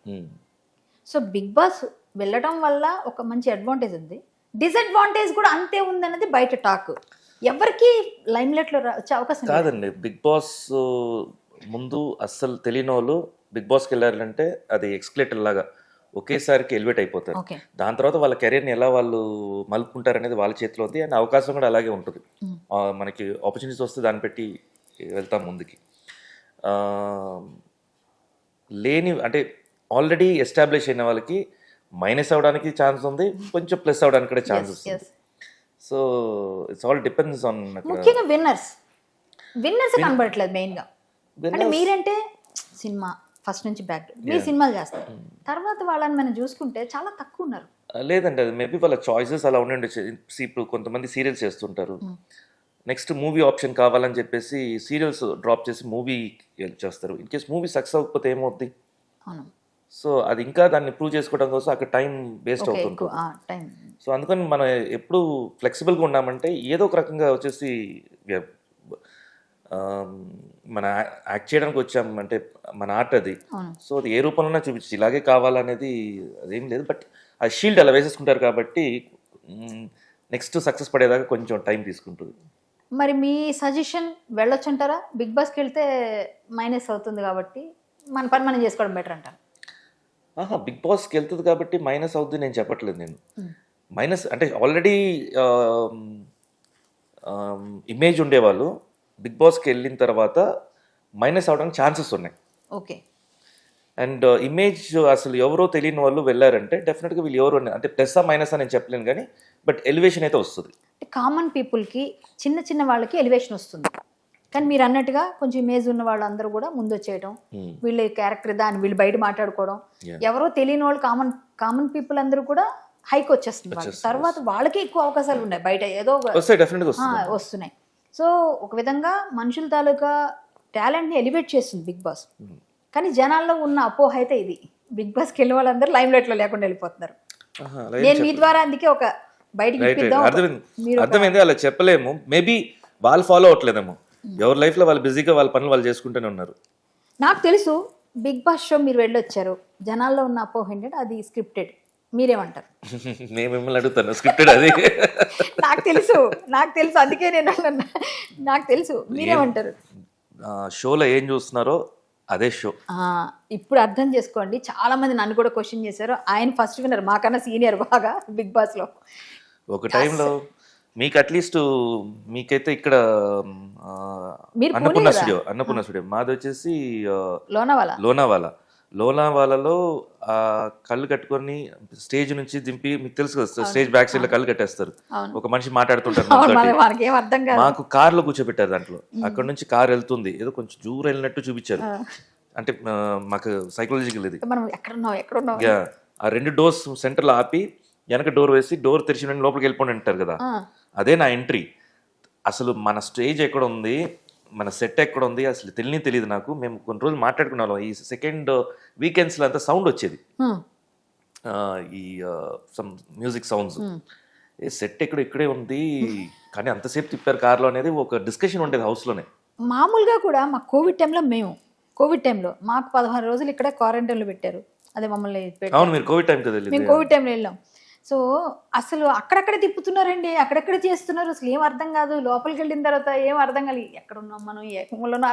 సో బిగ్ బాస్ వెళ్ళటం వల్ల ఒక మంచి అడ్వాంటేజ్ ఉంది, డిసడ్వాంటేజ్ కూడా అంతే ఉందన్నది బయట టాక్. ఎవరికి లైమ్ లైట్లో వచ్చే అవకాశం కాదండి. బిగ్ బాస్ ముందు అస్సలు తెలియని వాళ్ళు బిగ్ బాస్కి వెళ్ళారంటే అది ఎక్స్కలేటర్ లాగా ఒకేసారికి ఎలివేట్ అయిపోతారు. దాని తర్వాత వాళ్ళ కెరీర్ని ఎలా వాళ్ళు మలుపుకుంటారు అనేది వాళ్ళ చేతిలో ఉంది, అండ్ అవకాశం కూడా అలాగే ఉంటుంది. మనకి ఆపర్చునిటీస్ వస్తే దాన్ని పెట్టి వెళ్తాం ముందుకి. లేని అంటే ఆల్రెడీ ఎస్టాబ్లిష్ అయిన వాళ్ళకి మైనస్ అవడానికి ఛాన్స్ ఉంది, కొంచెం ప్లస్ అవడానికి కూడా ఛాన్స్ yes. వస్తుంది. So it's all depends on. ముఖ్యంగా విన్నర్స్ కనబడట్లేదు మెయిన్గా. అంటే మీరంటే సినిమా ఫస్ట్ నుంచి బ్యాక్ మీరు సినిమాలు చేస్తారు, తర్వాత వాళ్ళని మనం చూసుకుంటే చాలా తక్కువ ఉన్నారు. లేదండి, అది మేబీ వాళ్ళ చాయిసెస్ అలా ఉండండి. ఇప్పుడు కొంతమంది సీరియల్స్ చేస్తుంటారు, నెక్స్ట్ మూవీ ఆప్షన్ కావాలని చెప్పేసి సీరియల్స్ డ్రాప్ చేసి మూవీ చేస్తారు. ఇన్ కేస్ మూవీ సక్సెస్ అవ్వకపోతే ఏమవుద్ది? అవును, సో అది ఇంకా దాన్ని ప్రూవ్ చేసుకోవడం కోసం అక్కడ టైం వేస్ట్ అవుతుంది. టైం. సో అందుకని మనం ఎప్పుడు ఫ్లెక్సిబుల్గా ఉన్నామంటే ఏదో ఒక రకంగా వచ్చేసి మన యాక్ట్ చేయడానికి వచ్చామంటే మన ఆర్ట్ అది. సో అది ఏ రూపంలోనే చూపించి ఇలాగే కావాలనేది అదేం లేదు. బట్ ఆ షీల్డ్ అలా వేసేసుకుంటారు కాబట్టి నెక్స్ట్ సక్సెస్ పడేదాకా కొంచెం టైం తీసుకుంటుంది. మరి మీ సజెషన్ వెళ్ళొచ్చు అంటారా? బిగ్ బాస్కి వెళ్తే మైనస్ అవుతుంది కాబట్టి మన పని మనం చేసుకోవడం బెటర్ అంటారు. బిగ్ బాస్కి వెళ్తుంది కాబట్టి మైనస్ అవుతుంది నేను చెప్పట్లేదు. నేను మైనస్ అంటే ఆల్రెడీ ఇమేజ్ ఉండేవాళ్ళు బిగ్ బాస్కి వెళ్ళిన తర్వాత మైనస్ అవడానికి ఛాన్సెస్ ఉన్నాయి. ఓకే. అండ్ ఇమేజ్ అసలు ఎవరో తెలియని వాళ్ళు వెళ్ళారంటే డెఫినెట్గా వీళ్ళు ఎవరు అంటే ప్లస్ మైనస్ అని నేను చెప్పలేను, కానీ బట్ ఎలివేషన్ అయితే వస్తుంది. కామన్ పీపుల్కి చిన్న చిన్న వాళ్ళకి ఎలివేషన్ వస్తుంది, కానీ మీరు అన్నట్టుగా కొంచెం ఇమేజ్ ఉన్న వాళ్ళందరూ కూడా ముందు వచ్చేయడం, వీళ్ళ క్యారెక్టర్ దాన్ని వీళ్ళు బయట మాట్లాడుకోవడం, ఎవరో తెలియని వాళ్ళు కామన్ పీపుల్ అందరూ కూడా హైక్ వచ్చేస్తుంది. తర్వాత వాళ్ళకి ఎక్కువ అవకాశాలు ఉన్నాయి బయట, ఏదో వస్తున్నాయి. సో ఒక విధంగా మనుషుల తాలూకా టాలెంట్ని ఎలివేట్ చేస్తుంది బిగ్ బాస్. కానీ జనాల్లో ఉన్న అపోహ అయితే ఇది, బిగ్ బాస్కి వెళ్ళిన వాళ్ళందరూ లైమ్ లైట్లో లేకుండా వెళ్ళిపోతున్నారు. నేను మీ ద్వారా అందుకే ఒక బయటికి అర్థమైంది, అలా చెప్పలేము. మేబీ వాళ్ళు ఫాలో అవట్లేదేమో, ఎవరి లైఫ్లో వాళ్ళు బిజీగా వాళ్ళ పనులు వాళ్ళు చేసుకుంటూనే ఉన్నారు. నాకు తెలుసు బిగ్ బాస్ షో మీరు వెళ్ళొచ్చారు, జనాల్లో ఉన్న అపోహ ఏంటంటే అది స్క్రిప్టెడ్, మీరేమంటారు? నేను మిమ్మల్ని అడుగుతాను, స్క్రిప్టెడ్ అది? నాకు తెలుసు అందుకే నేను అన్నా, నాకు తెలుసు, మీరేమంటారు? షోలో ఏం చూస్తున్నారో అదే షో. ఇప్పుడు అర్థం చేసుకోండి, చాలా మంది నన్ను కూడా క్వశ్చన్ చేశారు. ఆయన ఫస్ట్ విన్నర్, మాకన్నా సీనియర్ బాగా బిగ్ బాస్ లో. ఒక టైంలో మీకు అట్లీస్ట్ మీకైతే ఇక్కడ అన్నపూర్ణ స్టూడియో మాది వచ్చేసి లోనావాలాలో కళ్ళు కట్టుకొని స్టేజ్ నుంచి దింపి, మీకు తెలుసు కదా స్టేజ్ బ్యాక్ సైడ్ లో కళ్ళు కట్టేస్తారు, ఒక మనిషి మాట్లాడుతుంటారు, మాకు కార్ లో కూర్చోబెట్టారు. దాంట్లో అక్కడ నుంచి కార్ వెళ్తుంది, ఏదో కొంచెం దూరం వెళ్ళినట్టు చూపించారు. అంటే మాకు సైకలాజికల్ ఇది. ఆ 2 డోర్స్ సెంటర్ లో ఆపి వెనక డోర్ వేసి డోర్ తెరిచి లోపలికి వెళ్ళిపోండి అంటారు కదా, అదే నా ఎంట్రీ. అసలు మన స్టేజ్ ఎక్కడ ఉంది, మన సెట్ ఎక్కడ ఉంది అసలు తెలియదు నాకు. మేము కొన్ని రోజులు మాట్లాడుకున్నాం, ఈ సెకండ్ వీకెండ్స్లో అంతా సౌండ్ వచ్చేది, ఈ సమ్ మ్యూజిక్ సౌండ్స్. సెట్ ఇక్కడే ఉంది కానీ అంతసేపు తిప్పారు కార్లో అనేది ఒక డిస్కషన్ ఉండేది హౌస్లోనే. మామూలుగా కూడా మా కోవిడ్ టైంలో మాకు 16 రోజులు ఇక్కడ క్వారంటైన్లో పెట్టారు. అదే మమ్మల్ని అవును, మీరు కోవిడ్ టైం కదా, మేము కోవిడ్ టైంలో వెళ్ళాం. సో అసలు అక్కడక్కడ తిప్పుతున్నారండి, అక్కడెక్కడ చేస్తున్నారు, అసలు ఏం అర్థం కాదు. లోపలికి వెళ్ళిన తర్వాత ఏం అర్థం కాదు, ఎక్కడున్నాం మనం, ఏ కుంగలోనో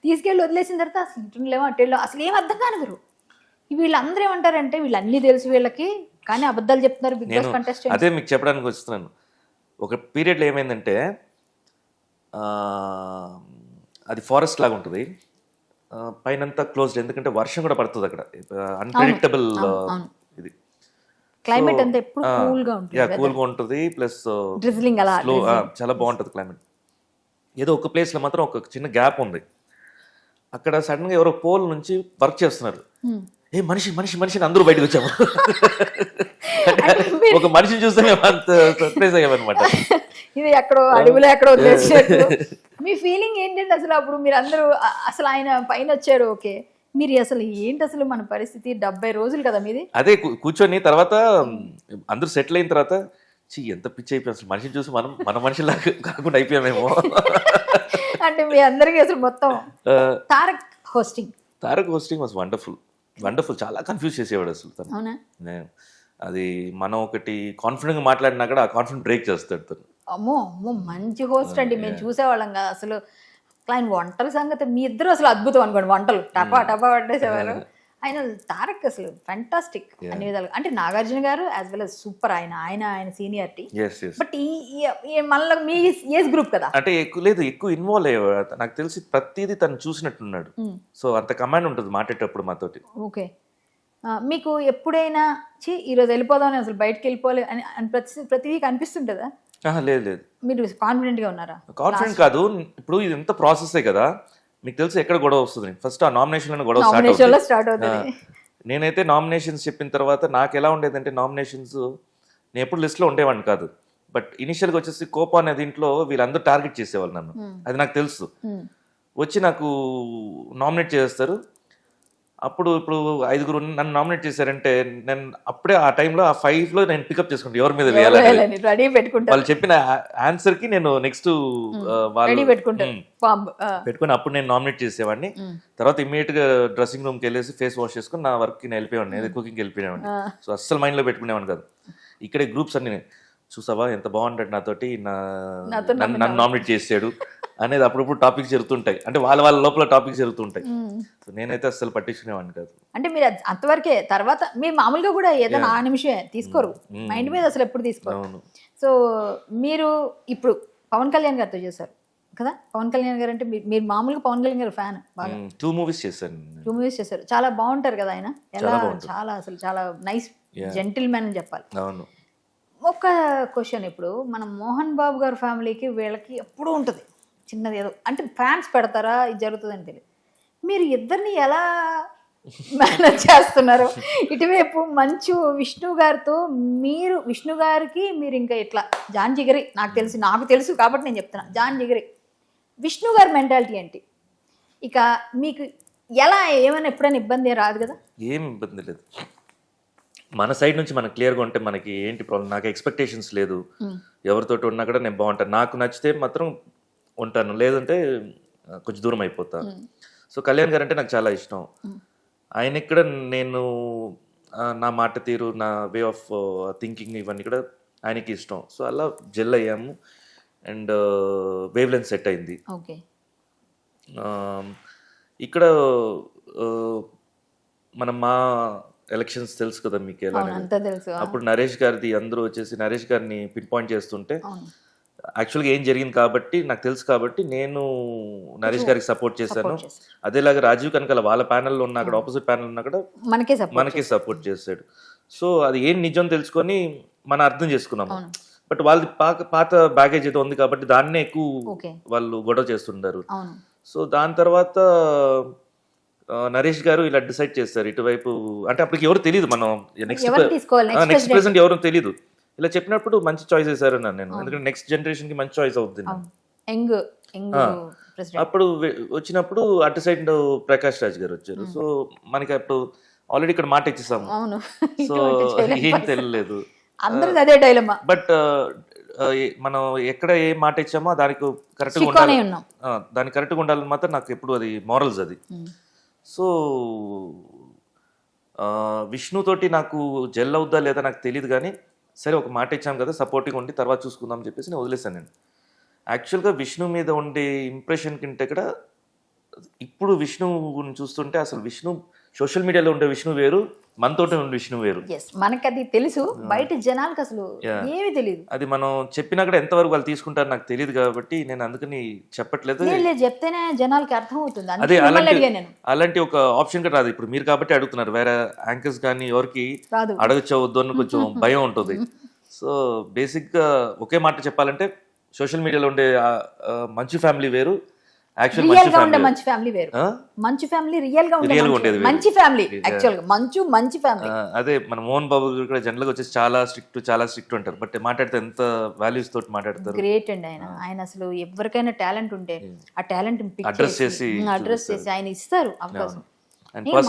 తీసుకెళ్ళి వదిలేసిన తర్వాత అసలు ఇంట్లో అట్టేళ్ళు అసలు ఏం అర్థం కానివ్వరు. వీళ్ళందరూ ఏమంటారంటే వీళ్ళు అన్నీ తెలుసు వీళ్ళకి, కానీ అబద్ధాలు చెప్తున్నారు బిగ్ బాస్ కంటెస్టెంట్. అదే మీకు చెప్పడానికి వస్తున్నాను. ఒక పీరియడ్లో ఏమైందంటే అది ఫారెస్ట్ లాగా ఉంటుంది, పైనంతా క్లోజ్డ్, ఎందుకంటే వర్షం కూడా పడుతుంది అక్కడ, అన్ప్రెడిక్టబుల్ ఇది క్లైమేట్ అంతా ఎప్పుడు కూల్గా ఉంటుంది, ప్లస్ డ్రిజ్లింగ్ అలా చాలా బాగుంటుంది క్లైమేట్. ఏదో ఒక ప్లేస్లో మాత్రం ఒక చిన్న గ్యాప్ ఉంది, అక్కడ సడన్గా ఎవరో పోల్ నుంచి వర్క్ చేస్తున్నారు, ఏ మనిషి అందరూ బయటకు వచ్చాము. ఒక మనిషిని చూస్తే మేము అంత సర్ప్రైజ్ అయ్యామన్నమాట. ఇది ఎక్కడో అడవిలో ఎక్కడో వదిలేసినట్టు. మీ ఫీలింగ్ ఏంటంటే అసలు అప్పుడు మీరు అందరూ అసలు ఆయన పైన వచ్చారు, ఓకే, మీరు అసలు ఏంటి అసలు మన పరిస్థితి? 70 రోజులు కదా మీది. అదే కూర్చొని తర్వాత అందరూ సెటిల్ అయిన తర్వాత ఎంత పిచ్చి అయిపోయాం, అసలు మనిషిని చూసి మన మనిషిలా కాకుండా అయిపోయామేమో. అంటే మీ అందరికీ అసలు మొత్తం తారక్ హోస్టింగ్ వాజ్ వండర్ఫుల్. చాలా కన్ఫ్యూజ్ చేసేవాడు అసలు తను. అది మనం ఒకటి కాన్ఫిడెంట్ గా మాట్లాడినా కూడా ఆ కాన్ఫిడెంట్ బ్రేక్ చేస్తాడు తను. అమ్మో మంచి హోస్ట్ అండి, మేము చూసేవాళ్ళం కదా అసలు. ఆయన వంటల సంగతి మీ ఇద్దరు అసలు అద్భుతం అనుకోండి, వంటలు టపా పట్టేసేవారు. ఆయన తారక్ అసలు ఫ్యాంటాస్టిక్ అన్ని విధాలు. అంటే నాగార్జున గారు యాజ్ వెల్ as సూపర్, ఆయన సీనియారిటీ. బట్ మళ్ళీ మీ ఏజ్ గ్రూప్ కదా, అంటే ఎక్కువ ఇన్వాల్వ్ అయ్యేవాడు. నాకు తెలిసి ప్రతిదీ తను చూసినట్టున్నాడు, సో అంత కమాండ్ ఉంటుంది మాట్లాడేటప్పుడు మాతోటి. ఓకే, మీకు ఎప్పుడైనా ఈరోజు వెళ్ళిపోదామని అసలు బయటకు వెళ్ళిపోవాలి అని ప్రతి వీక్ అనిపిస్తుంటుందా? లేదు లేదు, మీరు కాన్ఫిడెంట్గా ఉన్నారా? కాన్ఫిడెంట్ కాదు. ఇప్పుడు ఇది ఎంత ప్రాసెసే కదా, మీకు తెలుసు ఎక్కడ గొడవ వస్తుంది. ఫస్ట్ ఆ నామినేషన్లో గొడవ స్టార్ట్ అవుతుంది. నేనైతే నామినేషన్స్ చెప్పిన తర్వాత నాకు ఎలా ఉండేదంటే, నామినేషన్స్ నేను ఎప్పుడు లిస్ట్లో ఉండేవాడిని కాదు. బట్ ఇనిషియల్గా వచ్చేసి కోపం అనే దీంట్లో వీళ్ళందరూ టార్గెట్ చేసేవాళ్ళు నన్ను, అది నాకు తెలుసు. వచ్చి నాకు నామినేట్ చేస్తారు. అప్పుడు ఇప్పుడు 5 నన్ను నామినేట్ చేశారంటే నేను అప్పుడే ఆ టైంలో ఆ 5లో నేను పికప్ చేసుకుంటాను ఎవరి మీద వేయాలని. రెడీ పెట్టుకుంటాను. వాళ్ళు చెప్పిన ఆన్సర్ కి నేను నెక్స్ట్ వాళ్ళు పెట్టుకుని అప్పుడు నేను నామినేట్ చేసేవాడిని. తర్వాత ఇమ్మీడియట్ గా డ్రెస్సింగ్ రూమ్కి వెళ్ళేసి ఫేస్ వాష్ చేసుకుని నా వర్క్ నేను వెళ్ళిపోయాను, కుకింగ్కి వెళ్ళిపోయాను. సో అస్సలు మైండ్ లో పెట్టుకునేవాడిని కాదు. ఇక్కడే గ్రూప్స్ అన్ని చూసావా ఎంత బాగుంటాడు నాతోటి, నన్ను నామినేట్ చేసాడు అనేది అప్పుడప్పుడు టాపిక్స్ జరుగుతుంటాయి. అంటే వాళ్ళ లోపల టాపిక్స్ జరుగుతుంటాయి. సో నేనైతే అస్సలు పట్టించుకునేవాడిని కాదు. అంటే మీరు అంతవరకే, తర్వాత మీరు మామూలుగా కూడా ఏదైనా ఆ నిమిషమే తీసుకోరు, మైండ్ మీద అసలు ఎప్పుడు తీసుకోరు. సో మీరు ఇప్పుడు పవన్ కళ్యాణ్ గారితో చేశారు కదా. పవన్ కళ్యాణ్ గారు అంటే మీరు మామూలుగా పవన్ కళ్యాణ్ గారు ఫ్యాన్ బాగా. 2 మూవీస్ చేశాను. 2 మూవీస్ చేశారు. చాలా బాగుంటారు కదా ఆయన. ఎలా చాలా అసలు చాలా నైస్ జెంటిల్ మ్యాన్ అని చెప్పాలి. అవును. ఒక క్వశ్చన్, ఇప్పుడు మనం మోహన్ బాబు గారి ఫ్యామిలీకి వీళ్ళకి ఎప్పుడూ ఉంటుంది చిన్నది ఏదో, అంటే ఫ్యాన్స్ పెడతారా ఇది జరుగుతుందని తెలియదు. మీరు ఇద్దరిని ఎలా మేనేజ్ చేస్తున్నారు? ఇటువైపు మంచు విష్ణు గారితో మీరు, విష్ణు గారికి మీరు ఇంకా ఇట్లా జాన్ జిగరి, నాకు తెలుసు కాబట్టి నేను చెప్తున్నా, జాన్ జిగరి. విష్ణు గారి మెంటాలిటీ ఏంటి? ఇక మీకు ఎలా ఏమైనా ఎప్పుడైనా ఇబ్బంది రాదు కదా? ఏం ఇబ్బంది లేదు. మన సైడ్ నుంచి మనకు క్లియర్గా ఉంటే మనకి ఏంటి ప్రాబ్లం. నాకు ఎక్స్పెక్టేషన్స్ లేదు. ఎవరితోటి ఉన్నా కూడా నేను బాగుంటాను. నాకు నచ్చితే మాత్రం ఉంటాను, లేదంటే కొంచెం దూరం అయిపోతా. సో కళ్యాణ్ గారు అంటే నాకు చాలా ఇష్టం. ఆయన ఇక్కడ నేను నా మాట తీరు, నా వే ఆఫ్ థింకింగ్ ఇవన్నీ కూడా ఆయనకి ఇష్టం. సో అలా జెల్ అయ్యాము అండ్ వేవ్ లెంత్ సెట్ అయింది. ఓకే. ఇక్కడ మనం మా ఎలక్షన్స్ తెలుసు కదా మీకు ఎలా. అప్పుడు నరేష్ గారిది అందరూ వచ్చేసి నరేష్ గారిని పిన్ పాయింట్ చేస్తుంటే యాక్చువల్గా ఏం జరిగింది కాబట్టి నాకు తెలుసు కాబట్టి నేను నరేష్ గారికి సపోర్ట్ చేశాను. అదేలాగా రాజీవ్ కనకాల వాళ్ళ ప్యానెల్లో ఉన్న అక్కడ ఆపోజిట్ ప్యానెల్ ఉన్న కూడా మనకే సపోర్ట్ చేశాడు. సో అది ఏం నిజం తెలుసుకొని మనం అర్థం చేసుకున్నాము. బట్ వాళ్ళది పాత బ్యాగేజ్ ఏదో ఉంది కాబట్టి దాన్నే ఎక్కువ వాళ్ళు గొడవ చేస్తుంటారు. సో దాని తర్వాత నరేష్ గారు ఇలా డిసైడ్ చేస్తారు ఇటువైపు, అంటే అప్పటికి ఎవరు తెలియదు, మనం నెక్స్ట్ ప్రెసెంట్ ఎవరు తెలియదు. ఇలా చెప్పినప్పుడు మంచి చాయిస్ చేశారు నేను, ఎందుకంటే నెక్స్ట్ జనరేషన్ కి మంచి చాయిస్ అవుతుంది. అప్పుడు వచ్చినప్పుడు అటు సైడ్ ప్రకాష్ రాజ్ గారు వచ్చారు. సో మనకి అప్పుడు ఆల్రెడీ ఇక్కడ మాట ఇచ్చేసాము. సో ఏం తెలియలేదు. బట్ మనం ఎక్కడ ఏ మాట ఇచ్చామో దానికి కరెక్ట్గా ఉండాలి, దానికి కరెక్ట్గా ఉండాలని మాత్రం నాకు ఎప్పుడు అది మారల్స్ అది. సో విష్ణుతోటి నాకు జెల్ అవుద్దా లేదా నాకు తెలియదు, కానీ సరే ఒక మాట ఇచ్చాం కదా సపోర్టింగ్ ఉండి తర్వాత చూసుకుందాం అని చెప్పేసి నేను వదిలేసాను. నేను యాక్చువల్గా విష్ణు మీద ఉండే ఇంప్రెషన్ కంటే కూడా ఇప్పుడు విష్ణు చూస్తుంటే అసలు విష్ణు సోషల్ మీడియాలో ఉండే విష్ణు వేరు, మనతోటి ఉండే విష్ణు వేరు. మనకి అది తెలుసు, బయట జనాలకు అసలు ఏమీ తెలియదు. అది మనం చెప్పినా కూడా ఎంతవరకు వాళ్ళు తీసుకుంటారు నాకు తెలియదు కాబట్టి నేను అందుకని చెప్పట్లేదు. చెప్తేనే జనాలకి అర్థం అవుతుంది. అదే అలాంటి ఒక ఆప్షన్ కూడా రాదు ఇప్పుడు మీరు కాబట్టి అడుగుతున్నారు. వేరే యాంకర్స్ కానీ ఎవరికి అడగచ్చవద్దు అని కొంచెం భయం ఉంటుంది. సో బేసిక్ గా ఒకే మాట చెప్పాలంటే సోషల్ మీడియాలో ఉండే మంచి ఫ్యామిలీ వేరు, మంచి ఫ్యామిలీ వేరు. మంచి ఫ్యామిలీ రియల్ గా ఉండేది మంచి ఫ్యామిలీ. యాక్చువల్ గా మంచి ఫ్యామిలీ. అదే మన మోహన్ బాబు కూడా జనరల్ గా వచ్చేసి చాలా స్ట్రిక్ట్ ఉంటారు, బట్ మాట్లాడితే ఎంత వాల్యూస్ తోటి మాట్లాడతారు. గ్రేట్ అండి ఆయన అసలు ఎవరికైనా టాలెంట్ ఉంటే ఆ టాలెంట్ అడ్రస్ చేసి ఆయన ఇస్తారు అవకాశం.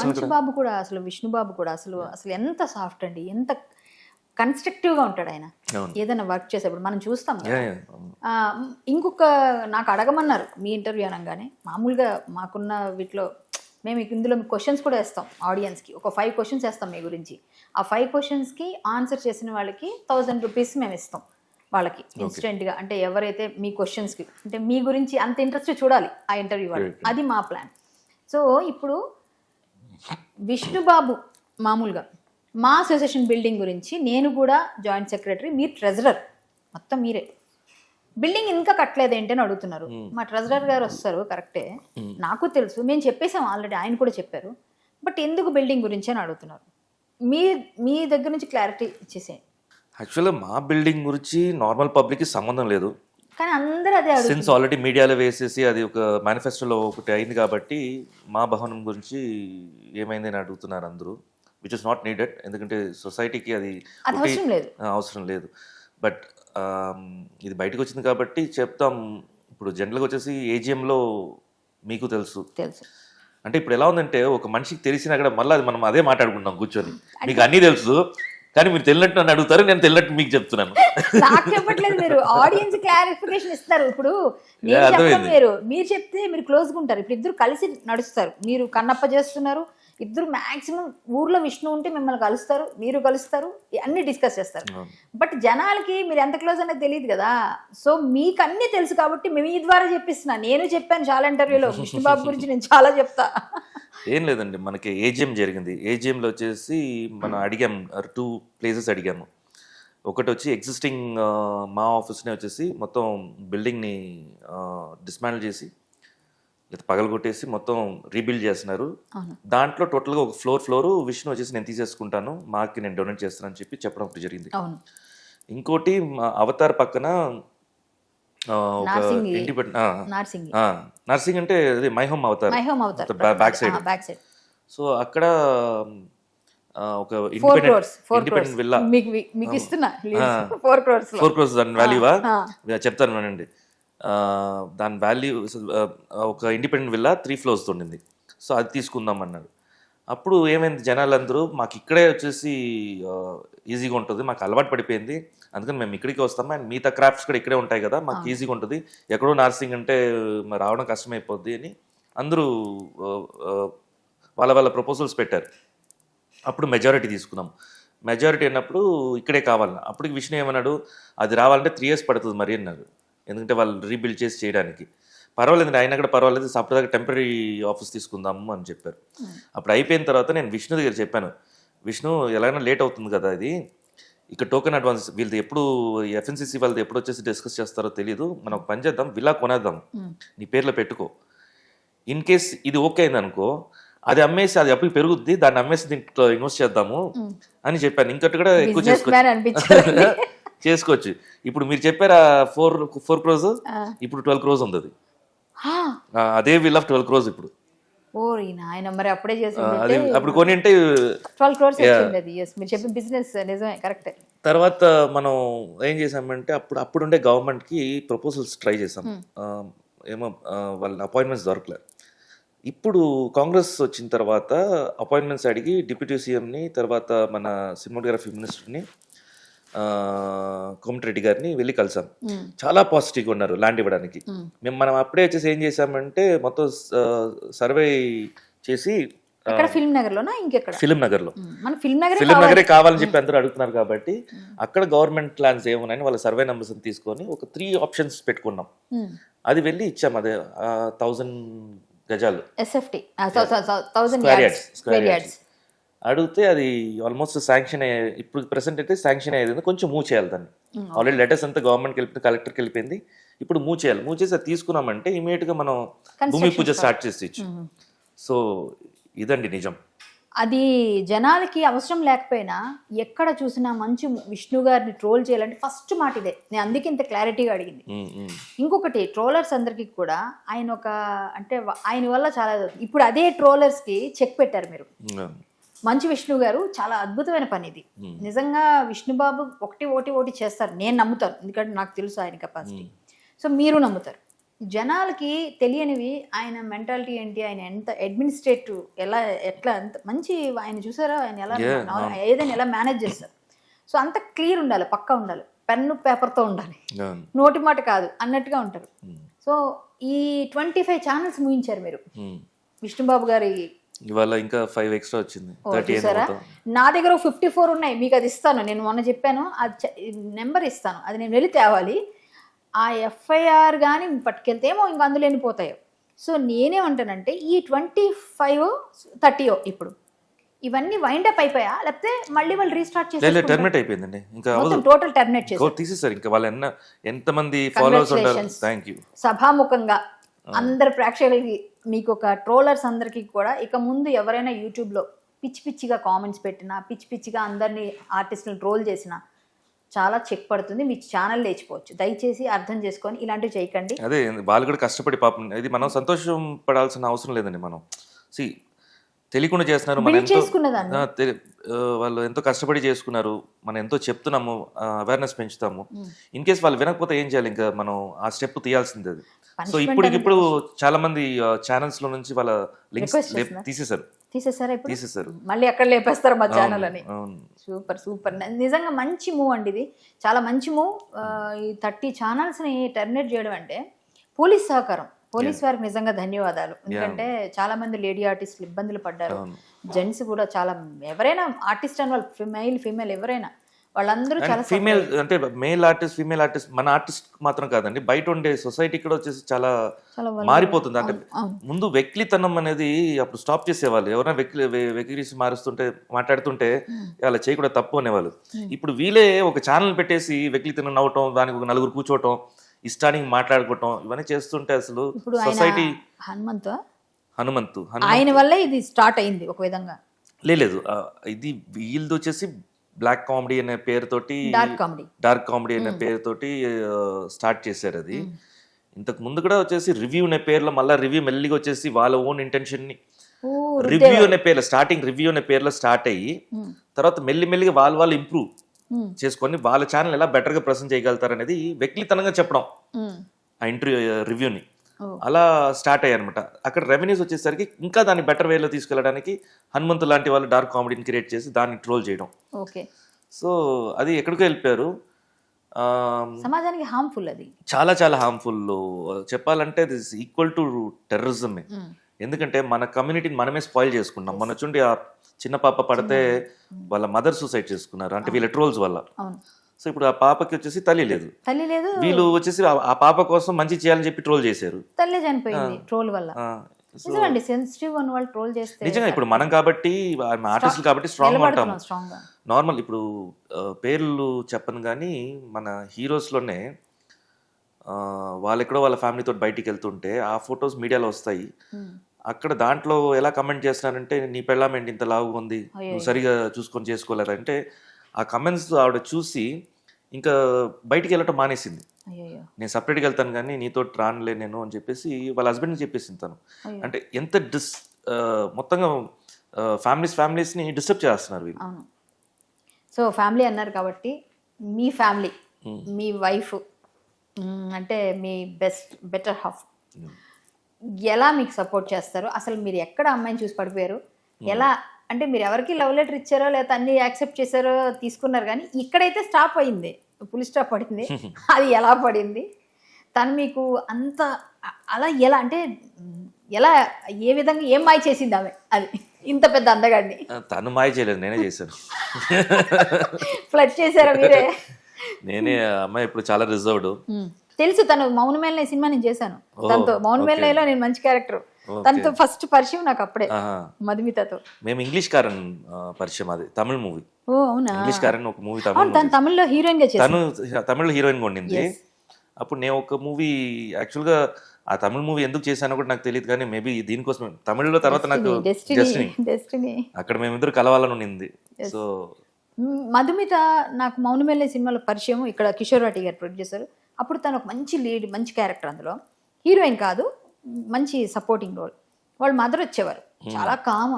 మంచి బాబు కూడా అసలు విష్ణు బాబు కూడా అసలు ఎంత సాఫ్ట్ అండి, ఎంత కన్స్ట్రక్టివ్ గా ఉంటాడు ఆయన ఏదైనా వర్క్ చేసేప్పుడు మనం చూస్తాం. ఇంకొక నాకు అడగమన్నారు మీ ఇంటర్వ్యూ అనగానే, మామూలుగా మాకున్న వీటిలో మేము ఇందులో క్వశ్చన్స్ కూడా వేస్తాం ఆడియన్స్కి. ఒక 5 క్వశ్చన్స్ వేస్తాం మీ గురించి. ఆ 5 క్వశ్చన్స్కి ఆన్సర్ చేసిన వాళ్ళకి 1000 రూపీస్ మేము ఇస్తాం వాళ్ళకి ఇన్స్టెంట్గా. అంటే ఎవరైతే మీ క్వశ్చన్స్కి అంటే మీ గురించి అంత ఇంట్రెస్ట్ చూడాలి ఆ ఇంటర్వ్యూ వాళ్ళు, అది మా ప్లాన్. సో ఇప్పుడు విష్ణుబాబు మామూలుగా మా అసోసియేషన్ బిల్డింగ్ గురించి నేను కూడా జాయింట్ సెక్రటరీ, మీరు ట్రెజరర్, మొత్తం మీరే. బిల్డింగ్ ఇంకా కట్టలేదు ఏంటి అని అడుగుతున్నారు. మా ట్రెజరర్ గారు వస్తారు, కరెక్టే, నాకు తెలుసు, మేము చెప్పేసాం ఆల్రెడీ, ఆయన కూడా చెప్పారు. బట్ ఎందుకు బిల్డింగ్ గురించి అని అడుగుతున్నారు. మీ దగ్గర నుంచి క్లారిటీ ఇచ్చేసేయండి. యాక్చువల్గా మా బిల్డింగ్ గురించి నార్మల్ పబ్లిక్కి సంబంధం లేదు. కానీ అందరూ అదే అడుగుతారు. సిన్స్ ఆల్రెడీ మీడియాలో వేసేసి అది ఒక మేనిఫెస్టోలో ఒకటి అయింది కాబట్టి మా భవనం గురించి ఏమైంది అని అడుగుతున్నారు అందరూ, విచ్ ఇస్ నాట్ నీడెడ్. ఎందుకంటే సొసైటీకి అది అవసరం లేదు. అవసరం లేదు. బట్ ఇది బయటకు వచ్చింది కాబట్టి చెప్తాం. ఇప్పుడు జనరల్గా వచ్చేసి ఏజిఎంలో మీకు తెలుసు, అంటే ఇప్పుడు ఎలా ఉందంటే ఒక మనిషికి తెలిసినా కూడా మళ్ళీ అది మనం అదే మాట్లాడుకుంటాం కూర్చొని. మీకు అన్నీ తెలుసు కానీ మీరు తెలియనట్టు నన్ను అడుగుతారు, నేను తెలియనట్టు మీకు చెప్తున్నాను. నాకు చెప్పట్లేదు, మీరు ఆడియన్స్ క్లారిఫికేషన్ ఇస్తారు. ఇప్పుడు మీరు చెప్తే మీరు క్లోజ్గా ఉంటారు. ఇప్పుడు ఇద్దరు కలిసి నడుస్తారు. మీరు కన్నప్ప చేస్తున్నారు, ఇద్దరు మాక్సిమం ఊర్లో విష్ణు ఉంటే మిమ్మల్ని కలుస్తారు, మీరు కలుస్తారు, అన్ని డిస్కస్ చేస్తారు. బట్ జనాలకి మీరు ఎంత క్లోజ్ అనేది తెలియదు కదా. సో మీకు అన్నీ తెలుసు కాబట్టి మేము ఈ ద్వారా చెప్పిస్తున్నా. నేను చెప్పాను చాలా ఇంటర్వ్యూలో, విష్ణుబాబు గురించి నేను చాలా చెప్తా. ఏం లేదండి, మనకి ఏజిఎం జరిగింది. ఏజిఎంలో వచ్చేసి మనం అడిగాము, 2 ప్లేసెస్ అడిగాము. ఒకటి వచ్చి ఎగ్జిస్టింగ్ మా ఆఫీస్ని వచ్చేసి మొత్తం బిల్డింగ్ని డిస్మాండిల్ చేసి లేదా పగలగొట్టేసి మొత్తం రీబిల్డ్ చేస్తున్నారు. దాంట్లో టోటల్గా ఒక ఫ్లోర్ విష్ణు వచ్చేసి నేను తీసేసుకుంటాను, మాకి నేను డొనేట్ చేస్తానని చెప్పి చెప్పడం ఒకటి జరిగింది. ఇంకోటి అవతార్ పక్కన ఒక నర్సింగ్ అంటే అది my home Avatar back side. So అక్కడ ఒక ఇండిపెండెంట్ విల్లా 4 crores దాని వాల్యూవా చెప్తాను వినండి. దాని వాల్యూ ఒక ఇండిపెండెంట్ విల్లా 3 floors ఉండింది. సో అది తీసుకుందాం అన్నాడు. అప్పుడు ఏమైంది, జనాలందరూ మాకు ఇక్కడే వచ్చేసి ఈజీగా ఉంటుంది, మాకు అలవాటు పడిపోయింది, అందుకని మేము ఇక్కడికి వస్తాం, అండ్ మిగతా క్రాఫ్ట్స్ కూడా ఇక్కడే ఉంటాయి కదా, మాకు ఈజీగా ఉంటుంది, ఎక్కడో నర్సింగ్ అంటే మరి రావడం కష్టమైపోద్ది అని అందరూ వాళ్ళ ప్రపోజల్స్ పెట్టారు. అప్పుడు మెజారిటీ తీసుకున్నాం. మెజారిటీ అన్నప్పుడు ఇక్కడే కావాలన్నా, అప్పటికి విష్ణు ఏమన్నాడు, అది రావాలంటే 3 years పడుతుంది మరి అన్నారు. ఎందుకంటే వాళ్ళు రీబిల్డ్ చేసి చేయడానికి. పర్వాలేదు ఆయన కూడా పర్వాలేదు, అప్పటిదాకా టెంపరీ ఆఫీస్ తీసుకుందాము అని చెప్పారు. అప్పుడు అయిపోయిన తర్వాత నేను విష్ణు దగ్గర చెప్పాను, విష్ణు ఎలాగైనా లేట్ అవుతుంది కదా, ఇది ఇక్కడ టోకెన్ అడ్వాన్స్ వీళ్ళది ఎప్పుడు ఎఫ్ఎన్సీసీ వాళ్ళది ఎప్పుడు వచ్చేసి డిస్కస్ చేస్తారో తెలియదు, మనం ఒక పని చేద్దాం, విలా కొనేద్దాం, నీ పేర్లో పెట్టుకో, ఇన్ కేస్ ఇది ఓకే అయింది అనుకో, అది అమ్మేసి అది అప్పుడు పెరుగుద్ది, దాన్ని అమ్మేసి దీంట్లో ఇన్వెస్ట్ చేద్దాము అని చెప్పాను. ఇంకటి కూడా ఎక్కువ చేసుకోవచ్చు. ఇప్పుడు మీరు చెప్పారా 4 crores, ఇప్పుడు 12 crores ఉంది. అది అదే విల్ ఆఫ్ 12 crores ఇప్పుడు. అప్పుడు కొని అంటే 12 crores మీరు చెప్పిన బిజినెస్ నిజమే, కరెక్ట్. తర్వాత మనం ఏం చేసామంటే అప్పుడుండే గవర్నమెంట్కి ప్రపోజల్స్ ట్రై చేసాం, ఏమో వాళ్ళ అపాయింట్మెంట్స్ దొరకలేదు. ఇప్పుడు కాంగ్రెస్ వచ్చిన తర్వాత అపాయింట్మెంట్స్ అడిగి డిప్యూటీ సీఎంని, తర్వాత మన సినిమాటోగ్రఫీ మినిస్టర్ని కోమటిరెడ్డి గారిని వెళ్ళి కలిసాం. చాలా పాజిటివ్గా ఉన్నారు ల్యాండ్ ఇవ్వడానికి. మనం అప్పుడే వచ్చేసి ఏం చేసామంటే మొత్తం సర్వే చేసి ఫిల్మ్ నగరే కావాలని చెప్పి అందరూ అడుగుతున్నారు కాబట్టి అక్కడ గవర్నమెంట్ ప్లాన్స్ ఏమున్నాయని వాళ్ళ సర్వే నెంబర్స్ తీసుకొని ఒక 3 options పెట్టుకున్నాం. అది వెళ్ళి ఇచ్చాం. అదే 1000 గజాలు స్క్వేర్ యార్డ్స్ అడిగితే అది ఆల్మోస్ట్ శాంక్షన్ అయ్యే, ఇప్పుడు ప్రెసెంట్ అయితే శాంక్షన్ అయ్యేది, కొంచెం మూవ్ చేయాలి దాన్ని. ఆల్రెడీ లెటర్స్ అంతా గవర్నమెంట్కి వెళ్ళిపోయింది, కలెక్టర్కి వెళ్ళిపోయింది, ఇప్పుడు మూవ్ చేయాలి. మూవ్ చేసి అది తీసుకున్నామంటే ఇమీడియట్గా మనం భూమి పూజ స్టార్ట్ చేసి. సో ఇదండి నిజం. అది జనాలకి అవసరం లేకపోయినా ఎక్కడ చూసినా మంచి విష్ణు గారిని ట్రోల్ చేయాలంటే ఫస్ట్ మాట ఇదే. నేను అందుకే ఇంత క్లారిటీగా అడిగింది. ఇంకొకటి, ట్రోలర్స్ అందరికీ కూడా ఆయన ఒక అంటే ఆయన వల్ల చాలా, ఇప్పుడు అదే ట్రోలర్స్కి చెక్ పెట్టారు మీరు. మంచి విష్ణు గారు చాలా అద్భుతమైన పని ఇది. నిజంగా విష్ణుబాబు ఒకటి చేస్తారు, నేను నమ్ముతాను, ఎందుకంటే నాకు తెలుసు ఆయన కెపాసిటీ. సో మీరు నమ్ముతారు. జనాలకి తెలియనివి ఆయన మెంటాలిటీ ఏంటి, ఆయన ఎంత అడ్మినిస్ట్రేటివ్, ఎట్లా అంత మంచి ఆయన చూసారా, ఆయన ఎలా ఏదైనా ఎలా మేనేజ్ చేస్తారు. సో అంత క్లియర్ ఉండాలి, పక్కా ఉండాలి, పెన్ను పేపర్తో ఉండాలి, నోటి మాట కాదు అన్నట్టుగా ఉంటారు. సో ఈ 25 ఛానల్స్ ముగించారు మీరు విష్ణుబాబు గారి. ఇవాళ ఇంకా 5 extra వచ్చింది. నా దగ్గర 54 ఉన్నాయి, మీకు అది ఇస్తాను. నేను మొన్న చెప్పాను, అది నెంబర్ ఇస్తాను, అది నేను వెళ్ళి తేవాలి. ఆ FIR కానీ పట్టుకెళ్తే ఏమో ఇంకా అందులో వెళ్ళిపోతాయో. సో నేనేమంటానంటే ఈ 25-30 ఇప్పుడు ఇవన్నీ వైండ్ అప్ అయిపోయా, లేకపోతే మళ్ళీ వాళ్ళు రీస్టార్ట్ చేసి టర్మినేట్ అయిపోయిందండి, ఇంకా టోటల్ టర్మినేట్ చేసి తీసేసారు. ఇంకా వాళ్ళు ఎంతమంది ఫాలోవర్స్ ఉన్నారు. థాంక్యూ. సభాముఖంగా అందరు ప్రేక్షకులకి, మీకు ఒక ట్రోలర్స్ అందరికీ కూడా ఇక ముందు ఎవరైనా యూట్యూబ్లో పిచ్చి పిచ్చిగా కామెంట్స్ పెట్టినా, పిచ్చి పిచ్చిగా అందరినీ ఆర్టిస్టులను ట్రోల్ చేసినా చాలా చెక్ పడుతుంది, మీ ఛానల్ లేచిపోవచ్చు. దయచేసి అర్థం చేసుకొని ఇలాంటివి చేయకండి. అదే వాళ్ళు కూడా కష్టపడి పాపం ఇది మనం సంతోషం పడాల్సిన అవసరం లేదండి. మనం తెలియకుండా చేస్తున్నారు, మనం Build ఎంతో చేసుకున్నదాన్ని. వాళ్ళు ఎంతో కష్టపడి చేసుకున్నారు, మనం ఎంతో చెప్తున్నాము, అవేర్నెస్ పెంచుతాము. ఇన్ కేస్ వాళ్ళు వినకపోతే ఏం చేయాలి? ఇంకా మనం ఆ స్టెప్ తీయాల్సింది అది. సో Punishment ఇప్పుడు చాలా మంది ఛానల్స్ లో నుంచి వాళ్ళ లింక్స్ Request చేస్తున్నారా? తీసేశారు. తీసేసారా ఇప్పుడు? మళ్ళీ అక్కడ లేపేస్తారు మా ఛానల్ అని. అవును. సూపర్ సూపర్, నిజంగా మంచి మూవ్ అండి ఇది, చాలా మంచి మూవ్. ఈ 30 ఛానల్స్ని టెర్మినేట్ చేయడం అంటే పోలీస్ సహకారం, పోలీస్ వారికి నిజంగా ధన్యవాదాలు. ఎందుకంటే చాలా మంది లేడీ ఆర్టిస్టులు ఇబ్బందులు పడ్డారు, జెంట్స్ కూడా చాలా, ఎవరైనా ఆర్టిస్ట్ అని వాళ్ళు ఫీమేల్ ఎవరైనా వాళ్ళందరూ చాలా ఫీమేల్ అంటే మేల్ ఆర్టిస్ట్, ఫీమేల్ ఆర్టిస్ట్, మన ఆర్టిస్ట్ మాత్రం కాదండి, బయట ఉండే సొసైటీ కూడా వచ్చేసి చాలా మారిపోతుంది. అంటే ముందు వెక్లితనం అనేది అప్పుడు స్టాప్ చేసేవాళ్ళు, ఎవరైనా వెకిలిసి మాట్లాడుతుంటే అలా చేయకూడదు, తప్పు అనేవాళ్ళు. ఇప్పుడు వీళ్ళే ఒక ఛానల్ పెట్టేసి వెక్లితనం నవ్వటం, దానికి ఒక నలుగురు కూర్చోవటం, ఇష్టానికి మాట్లాడుకోవటం, ఇవన్నీ చేస్తుంటే అసలు సొసైటీ. హనుమంతు ఆయన వల్లే ఇది స్టార్ట్ అయింది ఒక విధంగా. లేదు, ఇది వీళ్ళది వచ్చేసి బ్లాక్ కామెడీ అనే పేరుతోటి, డార్క్ కామెడీ అనే పేరుతోటి స్టార్ట్ చేశారు అది. ఇంతకు ముందు కూడా వచ్చేసి రివ్యూ అనే పేర్లో, మళ్ళీ రివ్యూ మెల్లిగా వచ్చేసి వాళ్ళ ఓన్ ఇంటెన్షన్ ని రివ్యూ అనే పేర్లో, స్టార్టింగ్ రివ్యూ అనే పేర్లో స్టార్ట్ అయ్యి తర్వాత మెల్లిమెల్లిగా వాళ్ళు ఇంప్రూవ్ చేసుకొని వాళ్ళ ఛానల్ ఎలా బెటర్ గా ప్రజెంట్ చేయగలుగుతారు అనేది వ్యక్తిగతంగా చెప్పడం ఆ ఇంటర్వ్యూ రివ్యూని. అలా స్టార్ట్ అయ్యాయి అనమాట. అక్కడ రెవెన్యూస్ వచ్చేసరికి ఇంకా దాన్ని బెటర్ వేలో తీసుకెళ్ళడానికి హనుమంతు లాంటి వాళ్ళు డార్క్ కామెడీని క్రియేట్ చేసి దాన్ని ట్రోల్ చేయడం. సో అది ఎక్కడికో వెళ్ళిపోయారు, సమాజానికి హార్మ్ఫుల్, అది చాలా చాలా హార్మ్ఫుల్. చెప్పాలంటే ఇది ఈక్వల్ టు టెర్రరిజమే. ఎందుకంటే మన కమ్యూనిటీని మనమే స్పాయిల్ చేసుకున్నాం. మన చూడండి, ఆ చిన్న పాప పడితే వాళ్ళ మదర్ సూసైడ్ చేసుకున్నారు, అంటే వీళ్ళ ట్రోల్స్ వల్ల. సో ఇప్పుడు ఆ పాపకి వచ్చేసి తల్లి లేదు, వీళ్ళు వచ్చేసి ఆ పాప కోసం మంచి చేయాలని చెప్పి ట్రోల్ చేశారు, తల్లి చనిపోయింది ట్రోల్ వల్ల. సెన్సిటివ్ అని వాళ్ళు ట్రోల్ చేస్తే నిజంగా ఇప్పుడు మనం కాబట్టి ఆర్టిస్టులు కాబట్టి స్ట్రాంగ్ గా ఉంటాం. నార్మల్ ఇప్పుడు పేర్లు చెప్పను కానీ మన హీరోస్లోనే వాళ్ళు ఎక్కడో వాళ్ళ ఫ్యామిలీతో బయటికి వెళ్తుంటే ఆ ఫొటోస్ మీడియాలో వస్తాయి. అక్కడ దాంట్లో ఎలా కమెంట్ చేస్తున్నారంటే, నీ పెళ్ళాం ఏంటి ఇంత లావుగా ఉంది, నువ్వు సరిగా చూసుకొని చేసుకోలేదంటే, ఆ కమెంట్స్ ఆవిడ చూసి ఇంకా బయటికి వెళ్ళటం మానేసింది. నేను సపరేట్గా వెళ్తాను కానీ నీతో రానులే నేను అని చెప్పేసి వాళ్ళ హస్బెండ్ని చెప్పేసింది తను. అంటే ఎంత మొత్తంగా ఫ్యామిలీస్ని డిస్టర్బ్ చేస్తున్నారు వీళ్ళు. సో ఫ్యామిలీ అన్నారు కాబట్టి మీ ఫ్యామిలీ, మీ వైఫ్ అంటే మీ బెటర్ హాఫ్ ఎలా మీకు సపోర్ట్ చేస్తారు? అసలు మీరు ఎక్కడ అమ్మాయిని చూసి పడిపోయారు? ఎలా అంటే మీరు ఎవరికి లవ్ లెటర్ ఇచ్చారో లేకపోతే అన్ని యాక్సెప్ట్ చేశారో తీసుకున్నారు, కానీ ఇక్కడైతే స్టాప్ అయింది, ఫుల్ స్టాప్ పడింది. అది ఎలా పడింది? తను మీకు అంత అలా ఎలా అంటే ఎలా, ఏ విధంగా ఏం మాయ చేసింది ఆమె? అది ఇంత పెద్ద అందగాడిని తను మాయ చేయలేదు, నేనే చేశాను. ఫ్లడ్ చేశారా మీరే? నేనే. అమ్మాయి ఇప్పుడు చాలా రిజర్వ్డ్. తెలుసు, తను మౌనమేళ సినిమా నేను చేశాను తనతో. మౌనమేళలో నేను మంచి క్యారెక్టర్, తనతో ఫస్ట్ పరిచయం నాకు అప్పుడే, మధుమితతో. మేము ఇంగ్లీష్ కారన్ పరిచయం, అది తమిళ మూవీ. ఓ అవునా? ఇంగ్లీష్ కారన్ ఒక మూవీ తమిళ్లో హీరోయిన్ గా చేశాను. తను తమిళ్లో హీరోయిన్ గా ఉండింది. అప్పుడు నేను ఒక మూవీ, యాక్చువల్గా ఆ తమిళ మూవీ ఎందుకు చేశానో కూడా నాకు తెలియదు, కానీ మేబీ దీనికోసం తమిళ్లో తర్వాత నాకు డెస్టినీ అక్కడ మేమిద్దరు కలవాలని ఉండింది. సో మధుమిత నాకు మౌనమేళ సినిమాలో పరిచయం, ఇక్కడ కిషోర్ రాటి గారు ప్రొడ్యూసర్. అప్పుడు తను ఒక మంచి లీడ్, మంచి క్యారెక్టర్, అందులో హీరోయిన్ కాదు, మంచి సపోర్టింగ్ రోల్. వాళ్ళు మదర్ వచ్చేవారు, చాలా కామ్,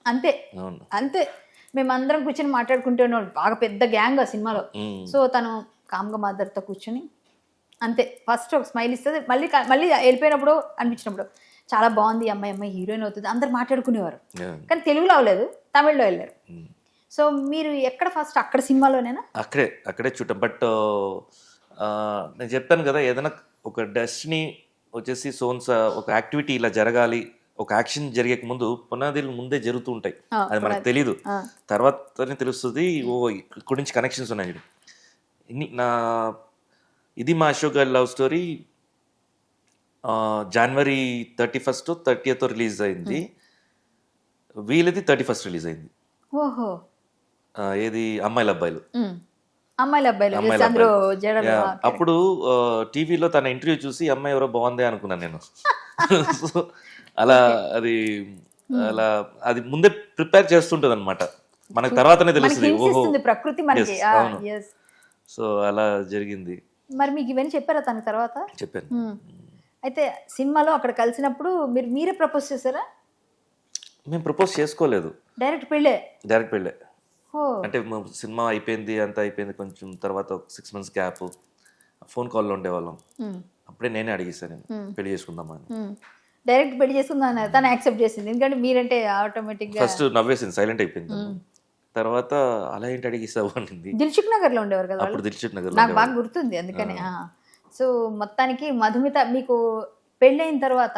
అంతే అంతే. మేమందరం కూర్చొని మాట్లాడుకుంటే బాగా పెద్ద గ్యాంగ్ ఆ సినిమాలో. సో తను కామ్గా మదర్తో కూర్చొని అంతే, ఫస్ట్ ఒక స్మైల్ ఇస్తుంది, మళ్ళీ వెళ్ళిపోయినప్పుడు అనిపించినప్పుడు చాలా బాగుంది అమ్మాయి హీరోయిన్ అవుతుంది అందరు మాట్లాడుకునేవారు. కానీ తెలుగులో అవ్వలేదు, తమిళ్లో వెళ్ళారు. సో మీరు ఎక్కడ ఫస్ట్ అక్కడ సినిమాలోనేనా? అక్కడే చూడటం. బట్ నేను చెప్పాను కదా, ఏదైనా ఒక డెస్టినీ వచ్చేసి సోన్స్ ఒక యాక్టివిటీ ఇలా జరగాలి, ఒక యాక్షన్ జరిగే ముందు పునాదులు ముందే జరుగుతూ ఉంటాయి, అది మనకు తెలీదు, తర్వాతనే తెలుస్తుంది. ఇక్కడి నుంచి కనెక్షన్స్ ఉన్నాయి. ఇది మా అశోక్ గారి లవ్ స్టోరీ జనవరి 31st 30th రిలీజ్ అయింది. వీళ్ళది 31st రిలీజ్ అయింది. ఓహో, ఏది అమ్మాయిల అబ్బాయిలు. అప్పుడు టీవీలో తన ఇంటర్వ్యూ చూసి అమ్మాయి ఎవరో బాగుంది అనుకున్నాను నేను. అలా అది అలా అది ముందే ప్రిపేర్ చేస్తుంటది అనమాట, మనకు తర్వాతనే మనకి తెలుస్తుంది. hints ఓహో ఇస్తుంది ప్రకృతి మనకి. Yes, అవును. yes. సో అలా జరిగింది. మరి మీకు ఇవన్నీ చెప్పారా తన తర్వాత? చెప్పాను. అయితే సినిమాలో అక్కడ కలిసినప్పుడు మీరే ప్రపోజ్ చేశారా? మేము ప్రపోజ్ చేసుకోలేదు, డైరెక్ట్ పెళ్ళే. డైరెక్ట్ పెళ్ళే. ఓ అంటే సినిమా అయిపోయింది, అంతా అయిపోయింది, కొంచెం తర్వాత ఒక 6 months గ్యాప్, ఫోన్ కాల్లో ఉండేవాళ్ళం. అప్పుడే నేనే అడిగేసాను, నేను పెళ్లి చేసుకుందామని. డైరెక్ట్ పెళ్లి చేసుకుందాం తను యాక్సెప్ట్ చేసింది, ఎందుకంటే మీరంటే ఆటోమేటిక్గా. ఫస్ట్ నవ్వేసింది, సైలెంట్ అయిపోయింది. తర్వాత అలా ఏంటి అడిగేసావు అనింది. దిల్సుఖ్ నగర్ లో ఉండేవారు కదా అప్పుడు దిల్సుఖ్ నగర్ నాకు బాగా గుర్తుంది అందుకని. సో మొత్తానికి మధుమిత మీకు పెళ్ళైన తర్వాత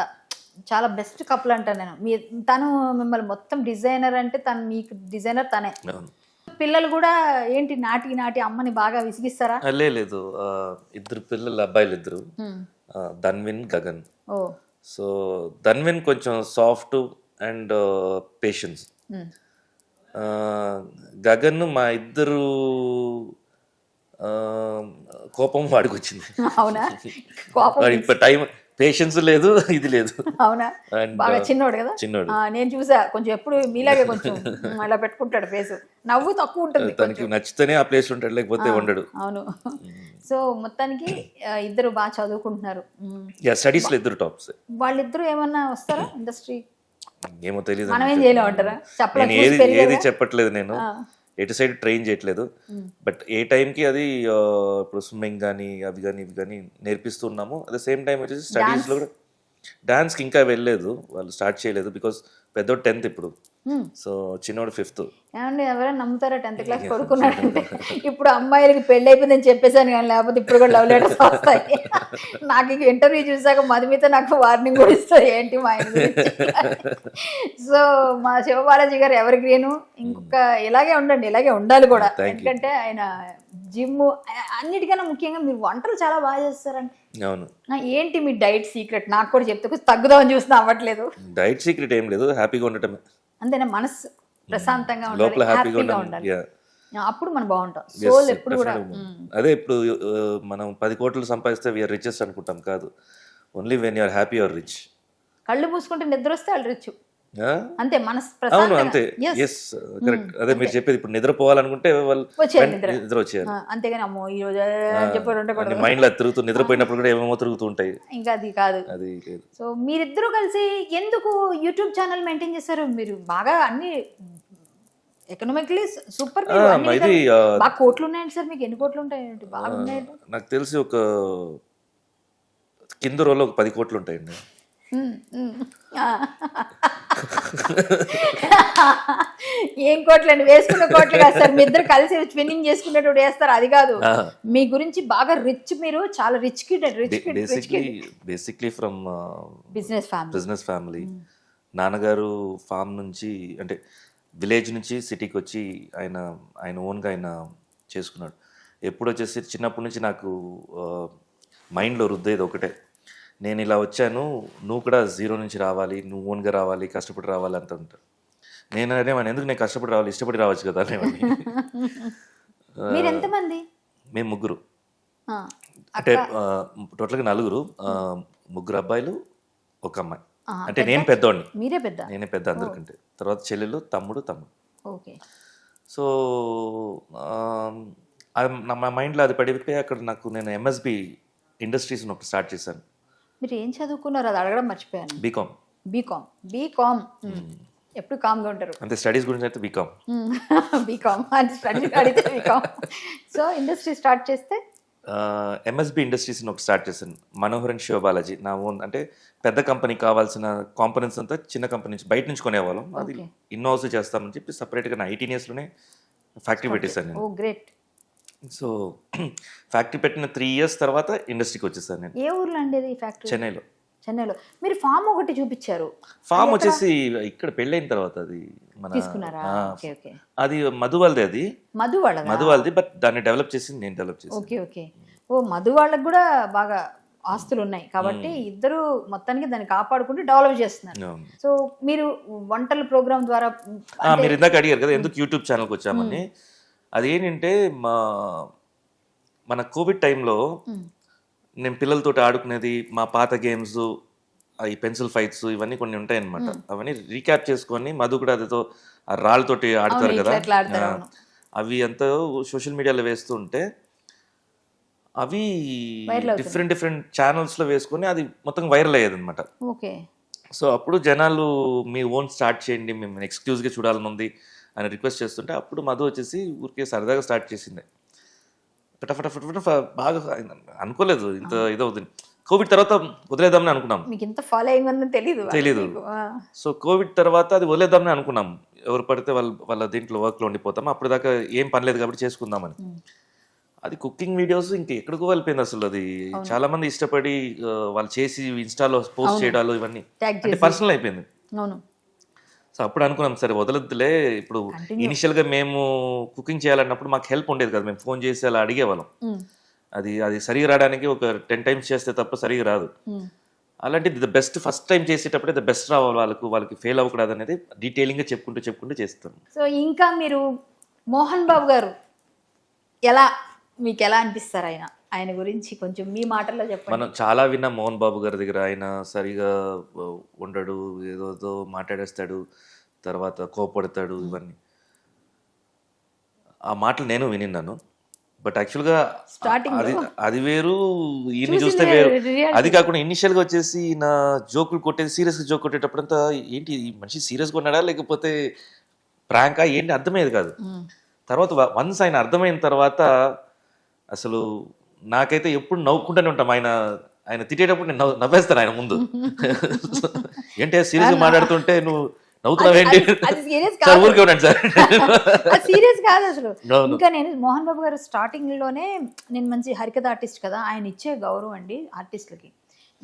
చాలా బెస్ట్ కపుల్ అంటాను నేను. తను మిమ్మల్ని మొత్తం డిజైనర్ అంటే తను మీకు డిజైనర్ తనే. పిల్లలు కూడా ఏంటి నాటి అమ్మని బాగా విసిగిస్తారా? లేదు, ఇద్దరు పిల్లలు, అబ్బాయిలు ఇద్దరు, ధన్విన్, గగన్. ఓ సో ధన్విన్ కొంచెం సాఫ్ట్ అండ్ పేషెన్స్. గగన్ మా ఇద్దరు కోపం వాడికి వచ్చింది. అవునా? కోపం ఇప్పుడు టైం పేషెన్స్ లేదు, ఇది లేదు. అవునా? బాగా చిన్నోడు కదా. చిన్నోడు. నేను చూసా కొంచెం, ఎప్పుడు మీలాగే కొంచెం అలా పెట్టుకుంటాడు ఫేస్, నవ్వు తక్కువ ఉంటుంది. తనకి నచ్చితేనే ఆ ప్లేస్ ఉంటాడు, లేకపోతే ఉండడు. అవును. సో మొత్తానికి ఇద్దరు బాగా చదువుకుంటున్నారు. స్టడీస్ లో ఇద్దరు టాప్స్. వాళ్ళిద్దరు ఏమన్నా వస్తారా ఇండస్ట్రీ? ఏమో తెలియదు, మనం ఏం చేయలేమంటారా? నేను ఏది చెప్పట్లేదు, నేను ఎటు సైడ్ ట్రైన్ చేయట్లేదు. బట్ ఏ టైంకి అది ఇప్పుడు స్విమ్మింగ్ కానీ అవి కానీ ఇవి కానీ నేర్పిస్తున్నాము. అట్ ద సేమ్ టైం వచ్చేసి స్టడీస్లో కూడా డాన్స్కి ఇంకా వెళ్ళలేదు, వాళ్ళు స్టార్ట్ చేయలేదు. బికాస్ పెద్దోడు 10th ఇప్పుడు, సో చిన్నోడు 5th. ఏమండి ఎవరైనా నమ్ముతారా 10th క్లాస్ కొడుకున్నాడంటే? ఇప్పుడు అమ్మాయిలకి పెళ్ళి అయిపోయిందని చెప్పేసాను కానీ, లేకపోతే ఇప్పుడు కూడా లవ్ లెటర్స్ వస్తాయి. నాకు ఇంక ఇంటర్వ్యూ చూసాక మధుమిత నాకు వార్నింగ్ కూడా ఇస్తారు ఏంటి మా ఆయన గురించి. సో మా శివబాలాజీ గారు ఎవరి గ్రీను, ఇంకొక ఇలాగే ఉండండి, ఇలాగే ఉండాలి కూడా. ఎందుకంటే ఆయన జిమ్, అన్నిటికన్నా ముఖ్యంగా మీరు వంటలు చాలా బాగా చేస్తారండి. అవును. ఏంటి మీ డైట్ సీక్రెట్ నాకు కూడా చెప్తే కొంచెం తగ్గుదామని చూసినా అవ్వట్లేదు. డైట్ సీక్రెట్ ఏం లేదు, హ్యాపీగా ఉండటమే. అంతేనా? మనసు ప్రశాంతంగా లోపల ఉండాలి, హ్యాపీగా ఉండాలి, ఉండాలి. అప్పుడు మనం బాగుంటాం. సోల్ ఎప్పుడు కూడా. అదే ఇప్పుడు మనం 10 కోట్లు సంపాదిస్తే వీఆర్ రిచెస్ట్ అనుకుంటాం, కాదు. Only when you're happy you're rich. కళ్ళు మూసుకుంటే నిద్ర వస్తే వాళ్ళు రిచ్. అంతే, మనసు అవును, ప్రశాంతంగా. అంతే. Yes, correct. అదే మీరు చెప్పేది. ఇప్పుడు నిద్రపోవాలనుకుంటే వాళ్ళు నిద్ర వచ్చేయాలి, అంతేగాని అమ్మో ఈ రోజు చెప్పారు మైండ్ లో తిరుగుతూ, నిద్రపోయినప్పుడు కూడా ఏమేమో తిరుగుతూ ఉంటాయి. ఇంకా అది కాదు. అది లేదు. సో మీరిద్దరూ కలిసి ఎందుకు యూట్యూబ్ ఛానల్ మెయింటైన్ చేస్తారు? మీరు బాగా అన్ని ఎకనామికలీ సూపర్, ఇది బాగా కోట్లు ఉన్నాయండి సార్. మీకు ఎన్ని కోట్లు ఉంటాయి? బాగా ఉన్నాయండి. నాకు తెలిసి ఒక కింద రోలో ఒక 10 కోట్లు ఉంటాయండి. ఏం కోట్లు అండి? వేసుకున్న కోట్లు కాదు సార్, మీ ఇద్దరు కలిసి స్విన్నింగ్ చేసుకునేటప్పుడు వేస్తారు, అది కాదు. మీ గురించి బాగా రిచ్, మీరు చాలా rich kid. Basically from business family. నాన్నగారు ఫామ్ నుంచి, అంటే విలేజ్ నుంచి సిటీకి వచ్చి ఆయన ఓన్గా ఆయన చేసుకున్నాడు. ఎప్పుడు వచ్చేసి చిన్నప్పటి నుంచి నాకు మైండ్లో రుద్దేది ఒకటే, నేను ఇలా వచ్చాను, నువ్వు కూడా 0 నుంచి రావాలి, నువ్వు ఓన్గా రావాలి, కష్టపడి రావాలి అంత ఉంటారు. నేను అనేవాడిని, ఎందుకు నేను కష్టపడి రావాలి, ఇష్టపడి రావచ్చు కదా అనేవాడిని. మీరు ఎంతమంది? మేము 3. అంటే టోటల్గా 4, 3 అబ్బాయిలు, 1 అమ్మాయి. అంటే నేను పెద్దోడిని, నేనే పెద్ద అందరికంటే. తర్వాత చెల్లెలు, తమ్ముడు. ఓకే. సో నా మైండ్లో అది పడిపోయి అక్కడ నేను ఎంఎస్బి ఇండస్ట్రీస్ ఒకటి స్టార్ట్ చేశాను. మీరు ఏం చదువుకున్నారు? అది అడగడం మర్చిపోయాను. బీకామ్. ఎప్పుడు కామ్గా ఉంటారు. అంతే, స్టడీస్ గురించి అయితే బీకామ్ అంటే స్టడీస్ అడిగితే బీకామ్. సో ఇండస్ట్రీ స్టార్ట్ చేస్తే ఎంఎస్బి ఇండస్ట్రీస్ ఒకటి స్టార్ట్ చేశాను. మనోహర్ అండ్ శివబాలాజీ నా ఓన్. అంటే పెద్ద కంపెనీ కావాల్సిన కాంపోనెంట్స్ అంతా చిన్న కంపెనీ నుంచి బయట నుంచి కొనేవాళ్ళం. అది ఇన్హౌస్ చేస్తామని చెప్పి సపరేట్గా నా 18 yearsలోనే ఫ్యాక్టరీ పెట్టేశాను నేను. ఓ గ్రేట్. సో ఫ్యాక్టరీ పెట్టిన 3 years తర్వాత ఇండస్ట్రీకి వచ్చేసాను నేను. ఏ ఊర్లో అండి అది ఫ్యాక్టరీ? చెన్నైలో. మీరు ఫామ్ ఒకటి చూపించారు. ఫామ్ వచ్చేసి ఇక్కడ పెళ్ళైన తర్వాత అది మన తీసుకున్నారా? ఓకే. అది మధు వాళ్ళది. మధు వాళ్ళది, బట్ దాన్ని డెవలప్ చేసింది నేను. డెవలప్ చేసి. ఓకే. ఓ మధు వాళ్ళకి కూడా బాగా ఆస్తులు ఉన్నాయి కాబట్టి ఇద్దరు మొత్తానికి దాన్ని కాపాడుకుంటూ డెవలప్ చేస్తున్నారు. సో మీరు వంటల ప్రోగ్రామ్ ద్వారా, మీరు ఇందాక అడిగారు కదా ఎందుకు యూట్యూబ్ ఛానల్కి వచ్చామని. అదేంటంటే మన కోవిడ్ టైంలో నేను పిల్లలతో ఆడుకునేది, మా పాత గేమ్స్ ఈ పెన్సిల్ ఫైట్స్ ఇవన్నీ కొన్ని ఉంటాయి అనమాట. అవన్నీ రీక్యాప్ చేసుకొని మధు కూడా అదితో ఆ రాళ్ళతోటి ఆడతారు కదా, ఇట్లా ఆడతారు, అవును. అవి అంతా సోషల్ మీడియాలో వేస్తూ ఉంటే అవి డిఫరెంట్ ఛానల్స్ లో వేసుకొని అది మొత్తం వైరల్ అయ్యేది అనమాట. ఓకే. సో అప్పుడు జనాలు మీ ఓన్ స్టార్ట్ చేయండి, మేము ఎక్స్క్లూజ్గా చూడాలని ఉంది అని రిక్వెస్ట్ చేస్తుంటే అప్పుడు మధు వచ్చేసి ఊరికే సరదాగా స్టార్ట్ చేసింది. ఫటాఫట బాగా అనుకోలేదు ఇంత ఇదవుతుంది. కోవిడ్ తర్వాత వదిలేద్దామని అనుకున్నాం. మీకు ఇంత ఫాలోయింగ్ ఉందని తెలీదు. సో కోవిడ్ తర్వాత అది వదిలేద్దామని అనుకున్నాం. ఎవరు పడితే వాళ్ళ దీంట్లో వర్క్లో ఉండిపోతాం, అప్పుడు దాకా ఏం పని లేదు కాబట్టి చేసుకుందామని. అది కుకింగ్ వీడియోస్ ఇంక ఎక్కడికో వెళ్ళిపోయింది అసలు. అది చాలా మంది ఇష్టపడి వాళ్ళు చేసి ఇన్స్టాలో పోస్ట్ చేయడాలు ఇవన్నీ అంటే పర్సనల్ అయిపోయింది. అవును. సో అప్పుడు అనుకున్నాం సరే వదలద్దులే. ఇప్పుడు ఇనిషియల్గా మేము కుకింగ్ చేయాలన్నప్పుడు మాకు హెల్ప్ ఉండేది కదా, మేము ఫోన్ చేసి అలా అడిగేవాళ్ళం. అది సరిగా రావడానికి ఒక 10 times చేస్తే తప్ప సరిగా రాదు. అలాంటిది ద బెస్ట్ ఫస్ట్ టైం చేసేటప్పుడే ద బెస్ట్ రావాలి వాళ్ళకి ఫెయిల్ అవ్వకూడదు అనేది డీటెయిలింగ్గా చెప్పుకుంటూ చేస్తాం. సో ఇంకా మీరు మోహన్ బాబు గారు మీకు ఎలా అనిపిస్తారు? ఆయన గురించి కొంచెం మీ మాటల్లో చెప్పండి. మనం చాలా విన్నాం మోహన్ బాబు గారి దగ్గర. ఆయన సరిగా ఉండడు, ఏదో మాట్లాడేస్తాడు, తర్వాత కోపడతాడు, ఇవన్నీ ఆ మాటలు నేను వినిన్నాను. బట్ యాక్చువల్గా అది వేరు, ఈయన చూస్తే వేరు. అది కాకుండా ఇనిషియల్గా వచ్చేసి నా జోకులు కొట్టేది, సీరియస్గా జోక్ కొట్టేటప్పుడంతా ఏంటి ఈ మనిషి సీరియస్గా ఉన్నాడా లేకపోతే ప్రాంకా ఏంటి అర్థమయ్యేది కాదు. తర్వాత వన్స్ ఆయన అర్థమైన తర్వాత అసలు నాకైతే ఎప్పుడు నవ్వుకుంటూనే ఉంటాం. ఆయన తిట్టేటప్పుడు నేను నవ్వేస్తాను ఆయన ముందు. ఏంటి సీరియస్గా మాట్లాడుతుంటే నువ్వు నవ్వుతున్నావేంటి? ఊరికే ఉన్నాడు సార్, సీరియస్ కాదు అసలు. ఇంకా నేను మోహన్ బాబు గారు స్టార్టింగ్ లోనే నేను మంచి హరికథ ఆర్టిస్ట్ కదా, ఆయన ఇచ్చే గౌరవం అండి ఆర్టిస్టులకి.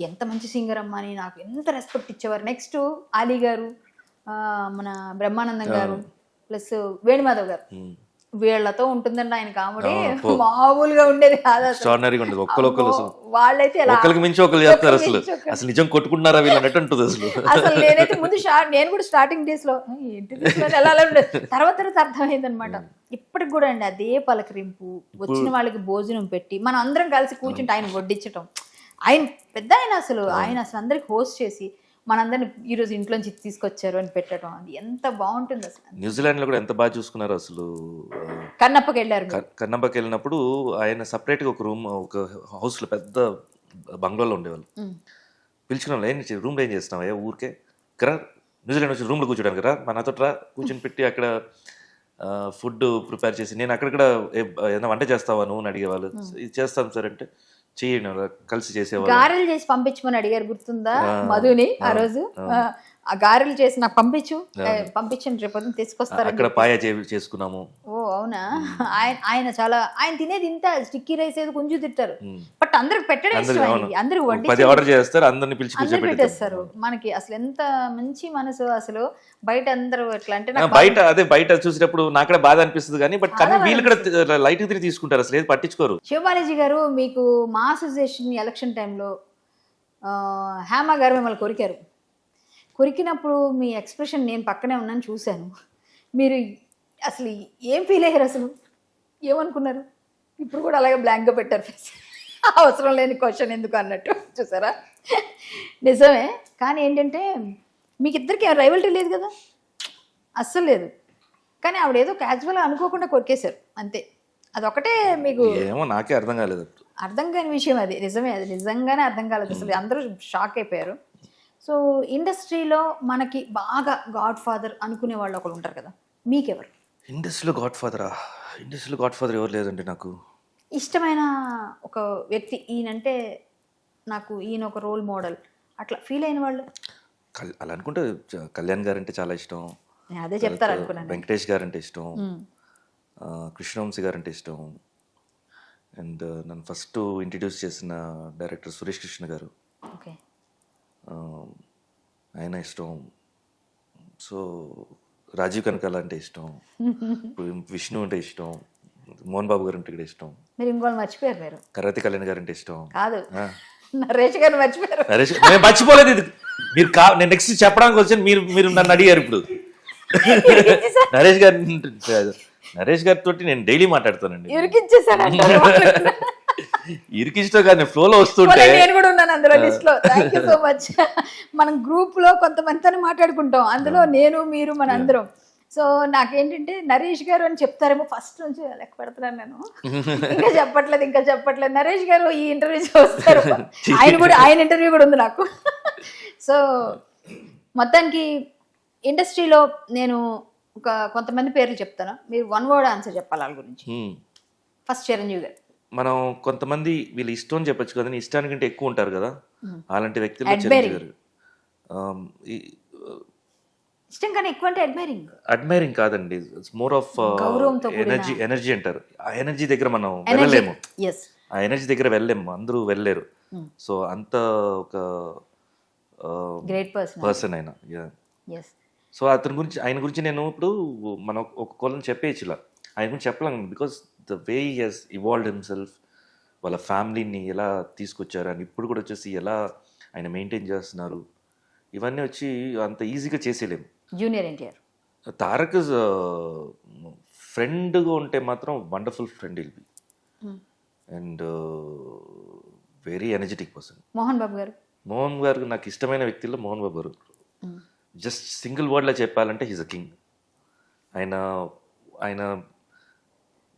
ఎంత మంచి సింగర్ అమ్మా అని నాకు ఎంత రెస్పెక్ట్ ఇచ్చేవారు. నెక్స్ట్ ఆలీ గారు, మన బ్రహ్మానందం గారు, ప్లస్ వేణుమాధవ్ గారు, వీళ్ళతో ఉంటుందండి ఆయన కామెడీ. మామూలుగా ఉండేది కాదు అసలు. వాళ్ళైతే మించి ఒకరు చేస్తారు అసలు నిజం కొట్టుకుంటున్నారా వీళ్ళు అన్నట్టు ఉంటుంది అసలు. అసలు నేనైతే ముందు నేను కూడా స్టార్టింగ్ డేస్ లో ఏంటి ఎలా ఉండేది, తర్వాత అర్థమైంది అనమాట. ఇప్పటికి కూడా అండి అదే పలకరింపు, వచ్చిన వాళ్ళకి భోజనం పెట్టి మనం అందరం కలిసి కూర్చుంటే ఆయన వడ్డించటం. ఆయన పెద్ద ఆయన అసలు అందరికి హోస్ట్ చేసి మనందరిని ఈరోజు ఇంట్లోంచి తీసుకొచ్చారు అని పెట్టడం, అది ఎంత బాగుంటుంది అసలు. న్యూజిలాండ్ లో కూడా ఎంత బాగా చూసుకున్నారు అసలు. కన్నప్పకి వెళ్ళినప్పుడు ఆయన సపరేట్ గా ఒక హౌస్ లో పెద్ద బంగ్లాలో ఉండేవాళ్ళు. పిలుచుకున్నాం, రూమ్ లో ఏం చేస్తున్నావా ఊరికే కరా, న్యూజిలాండ్ వచ్చి రూమ్ లో కూర్చోడానికి రా, మన నాతో కూర్చొని పెట్టి అక్కడ ఫుడ్ ప్రిపేర్ చేసి, నేను అక్కడ ఏదైనా వంట చేస్తావా నువ్వు అని అడిగేవాళ్ళు. ఇది చేస్తాం సార్ అంటే చేయండి, కలిసి చేసేవాళ్ళు. గారెలు చేసి పంపించమని అడిగారు, గుర్తుందా మధుని ఆ రోజు? ఆ గారెలు చేసి నాకు పంపించండి రేపు తీసుకొస్తారు. అక్కడ పాయ చేసుకున్నాము. ఓ అవునా. ఆయన తినేది ఇంత స్టిక్కీ రైస్ ఏదో కొంచెం తింటారు, బట్ అందరికి పెట్టడం అందరికి ఆర్డర్ చేస్తారు, అందరిని పిలిచి పెట్టేస్తారు. మనకి అసలు ఎంత మంచి మనసు అసలు. బయట అందరూ ఎట్లా అంటే బయట చూసినప్పుడు నాకు బాధ అనిపిస్తుంది కానీ బట్ కానీ వీళ్ళు కూడా లైట్ తిరిగి తీసుకుంటారు, అసలు ఏది పట్టించుకోరు. శివబాలాజీ గారు, మీకు మా అసోసియేషన్ ఎలక్షన్ టైంలో హేమ గారు మిమ్మల్ని కొరికినప్పుడు మీ ఎక్స్ప్రెషన్ నేను పక్కనే ఉన్నాను చూశాను. మీరు అసలు ఏం ఫీల్ అయ్యారు, అసలు ఏమనుకున్నారు? ఇప్పుడు కూడా అలాగే బ్లాంక్గా పెట్టారు ఫేస్, అవసరం లేని క్వశ్చన్ ఎందుకు అన్నట్టు చూసారా. నిజమే, కానీ ఏంటంటే మీకు ఇద్దరికి రైవల్టీ లేదు కదా, అస్సలు లేదు. కానీ ఆవిడ ఏదో క్యాజువల్గా అనుకోకుండా కొరికేశారు అంతే. అదొకటే మీకు నాకే అర్థం కాలేదు, అర్థం కాని విషయం అది. నిజమే, అది నిజంగానే అర్థం కాలేదు అసలు. అందరూ షాక్ అయిపోయారు. సో ఇండస్ట్రీలో మనకి బాగా గాడ్ ఫాదర్ అనుకునే వాళ్ళు ఒకరు ఉంటారు కదా, మీకెవరు ఇండస్ట్రీలో గాడ్ ఫాదర్ ఎవరు లేదండి. నాకు ఇష్టమైన ఒక వ్యక్తి ఈయనంటే నాకు ఈయన ఒక రోల్ మోడల్ అట్లా ఫీల్ అయిన వాళ్ళు? అలా అనుకుంటే కళ్యాణ్ గారు అంటే చాలా ఇష్టం. అదే చెప్తారు అనుకున్నాను. వెంకటేష్ గారు అంటే ఇష్టం, కృష్ణవంశీ గారు అంటే ఇష్టం, అండ్ నన్ను ఫస్ట్ ఇంట్రడ్యూస్ చేసిన డైరెక్టర్ సురేష్ కృష్ణ గారు, ఓకే, ఆయన ఇష్టం. సో రాజీవ్ కనకాల అంటే ఇష్టం, విష్ణు అంటే ఇష్టం, మోహన్ బాబు గారు అంటే కూడా ఇష్టం. మీరు ఇంకోళ్ళు మర్చిపోయారు, మీరు కరాతి కళ్యాణ్ గారు అంటే ఇష్టం. కాదు, నరేష్ గారు మర్చిపోయారు. నేను మర్చిపోలేదు, ఇది మీరు నేను నెక్స్ట్ చెప్పడానికి వచ్చాను, మీరు నన్ను అడిగారు ఇప్పుడు. నరేష్ గారితో నేను డైలీ మాట్లాడతానండి. ఇరికిష్టం కానీ ఫ్లోలో వస్తుంటే నేను కూడా ఉన్నాను అందులో లిస్ట్ లో. Thank you so much. మనం గ్రూప్ లో కొంతమందితో మాట్లాడుకుంటాం, అందులో నేను మీరు మన అందరం. సో నాకేంటంటే నరేష్ గారు అని చెప్తారేమో ఫస్ట్ నుంచి లెక్క పెడుతున్నాను నేను. ఇంకా చెప్పట్లేదు. నరేష్ గారు ఈ ఇంటర్వ్యూ వస్తారు, ఆయన ఇంటర్వ్యూ కూడా ఉంది నాకు. సో మొత్తానికి ఇండస్ట్రీలో నేను కొంతమంది పేర్లు చెప్తాను, మీరు 1 word ఆన్సర్ చెప్పాలి వాళ్ళ గురించి. ఫస్ట్ చిరంజీవి గారు. మనం కొంతమంది వీళ్ళు ఇష్టం అని చెప్పొచ్చు కదా, ఇష్టానికంటే ఎక్కువ ఉంటారు కదా, అలాంటి వ్యక్తులు చిరంజీవి గారు. ఇష్టం కానీ ఎక్కువ అంటే అడ్మైరింగ్ కాదండి, ఇట్స్ మోర్ ఆఫ్ గౌరవంతో ఎనర్జీ అంటారు. ఆ ఎనర్జీ దగ్గర మనం వెళ్ళలేము, ఎస్ ఆ ఎనర్జీ దగ్గర వెళ్ళలేము, అందరూ వెళ్ళలేరు. సో అంత ఒక గ్రేట్ పర్సన్ ఆయన. ఎస్. సో ఆయన గురించి నేను ఇప్పుడు మనం ఒక కోలం చెప్పేయచ్చు ఇలా, ఆయన గురించి చెప్పలేము. Because the way he has evolved himself, వాళ్ళ ఫ్యామిలీని ఎలా తీసుకొచ్చారు అని ఇప్పుడు కూడా వచ్చేసి ఎలా ఆయన మెయింటైన్ చేస్తున్నారు, ఇవన్నీ వచ్చి అంత ఈజీగా చేసేయలేము. జూనియర్ ఎన్టీఆర్. తారక్ ఫ్రెండ్గా ఉంటే మాత్రం wonderful friend will be, and very energetic person. Mohan Babu garu నాకు ఇష్టమైన వ్యక్తుల్లో మోహన్ బాబు గారు. జస్ట్ సింగిల్ వర్డ్లో చెప్పాలంటే హీజ్ అ కింగ్. ఆయన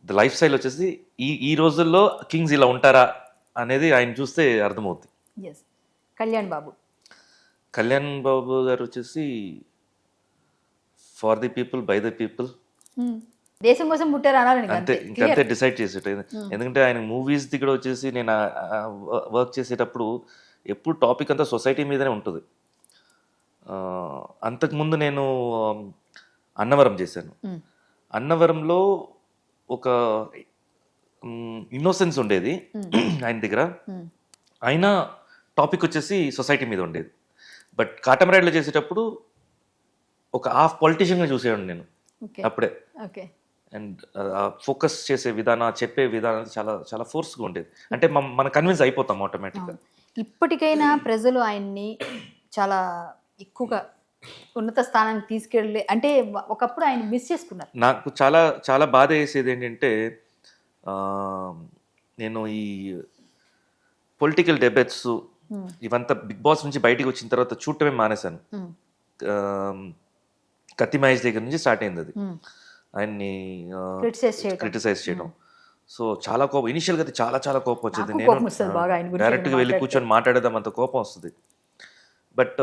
ద లైఫ్ స్టైల్ వచ్చేసి ఈ రోజుల్లో కింగ్స్ ఇలా ఉంటారా అనేది ఆయన చూస్తే అర్థమవుతుంది. ఎస్. కళ్యాణ్ బాబు గారు వచ్చేసి for the people by the people, దేశం కోసం పుట్టారు అనాలని ఇంకంతే డిసైడ్ చేసేట. ఎందుకంటే ఆయన మూవీస్ దగ్గర వచ్చేసి నేను వర్క్ చేసేటప్పుడు ఎప్పుడు టాపిక్ అంతా సొసైటీ మీదనే ఉంటుంది. అంతకుముందు నేను అన్నవరం చేశాను. అన్నవరంలో ఒక ఇన్నోసెన్స్ ఉండేది ఆయన దగ్గర, ఆయన టాపిక్ వచ్చేసి సొసైటీ మీద ఉండేది. బట్ కాటమరాయిలో చేసేటప్పుడు ఒక హాఫ్ పొలిటీషియన్గా చూసేవాడిని నేను అప్పుడే. అండ్ ఫోకస్ చేసే విధానం, చెప్పే విధానం చాలా చాలా ఫోర్స్గా ఉండేది. అంటే మనం కన్విన్స్ అయిపోతాం ఆటోమేటిక్గా. ఇప్పటికైనా ప్రజలు ఆయన్ని చాలా ఎక్కువగా ఉన్నత స్థానానికి తీసుకెళ్ళి, అంటే ఒకప్పుడు ఆయన మిస్ చేసుకున్నారు. నాకు చాలా చాలా బాధ వేసేది ఏంటంటే, నేను ఈ పొలిటికల్ డిబేట్స్ ఇవంతా బిగ్ బాస్ నుంచి బయటికి వచ్చిన తర్వాత చూడటమే మానేశాను. కత్తి మహేష్ దగ్గర నుంచి స్టార్ట్ అయింది అది, ఆయన్ని క్రిటిసైజ్ చేయడం. సో చాలా కోపం, ఇనిషియల్గా అయితే చాలా చాలా కోపం వచ్చింది. నేను డైరెక్ట్గా వెళ్ళి కూర్చొని మాట్లాడేద్దాం అంత కోపం వస్తుంది. బట్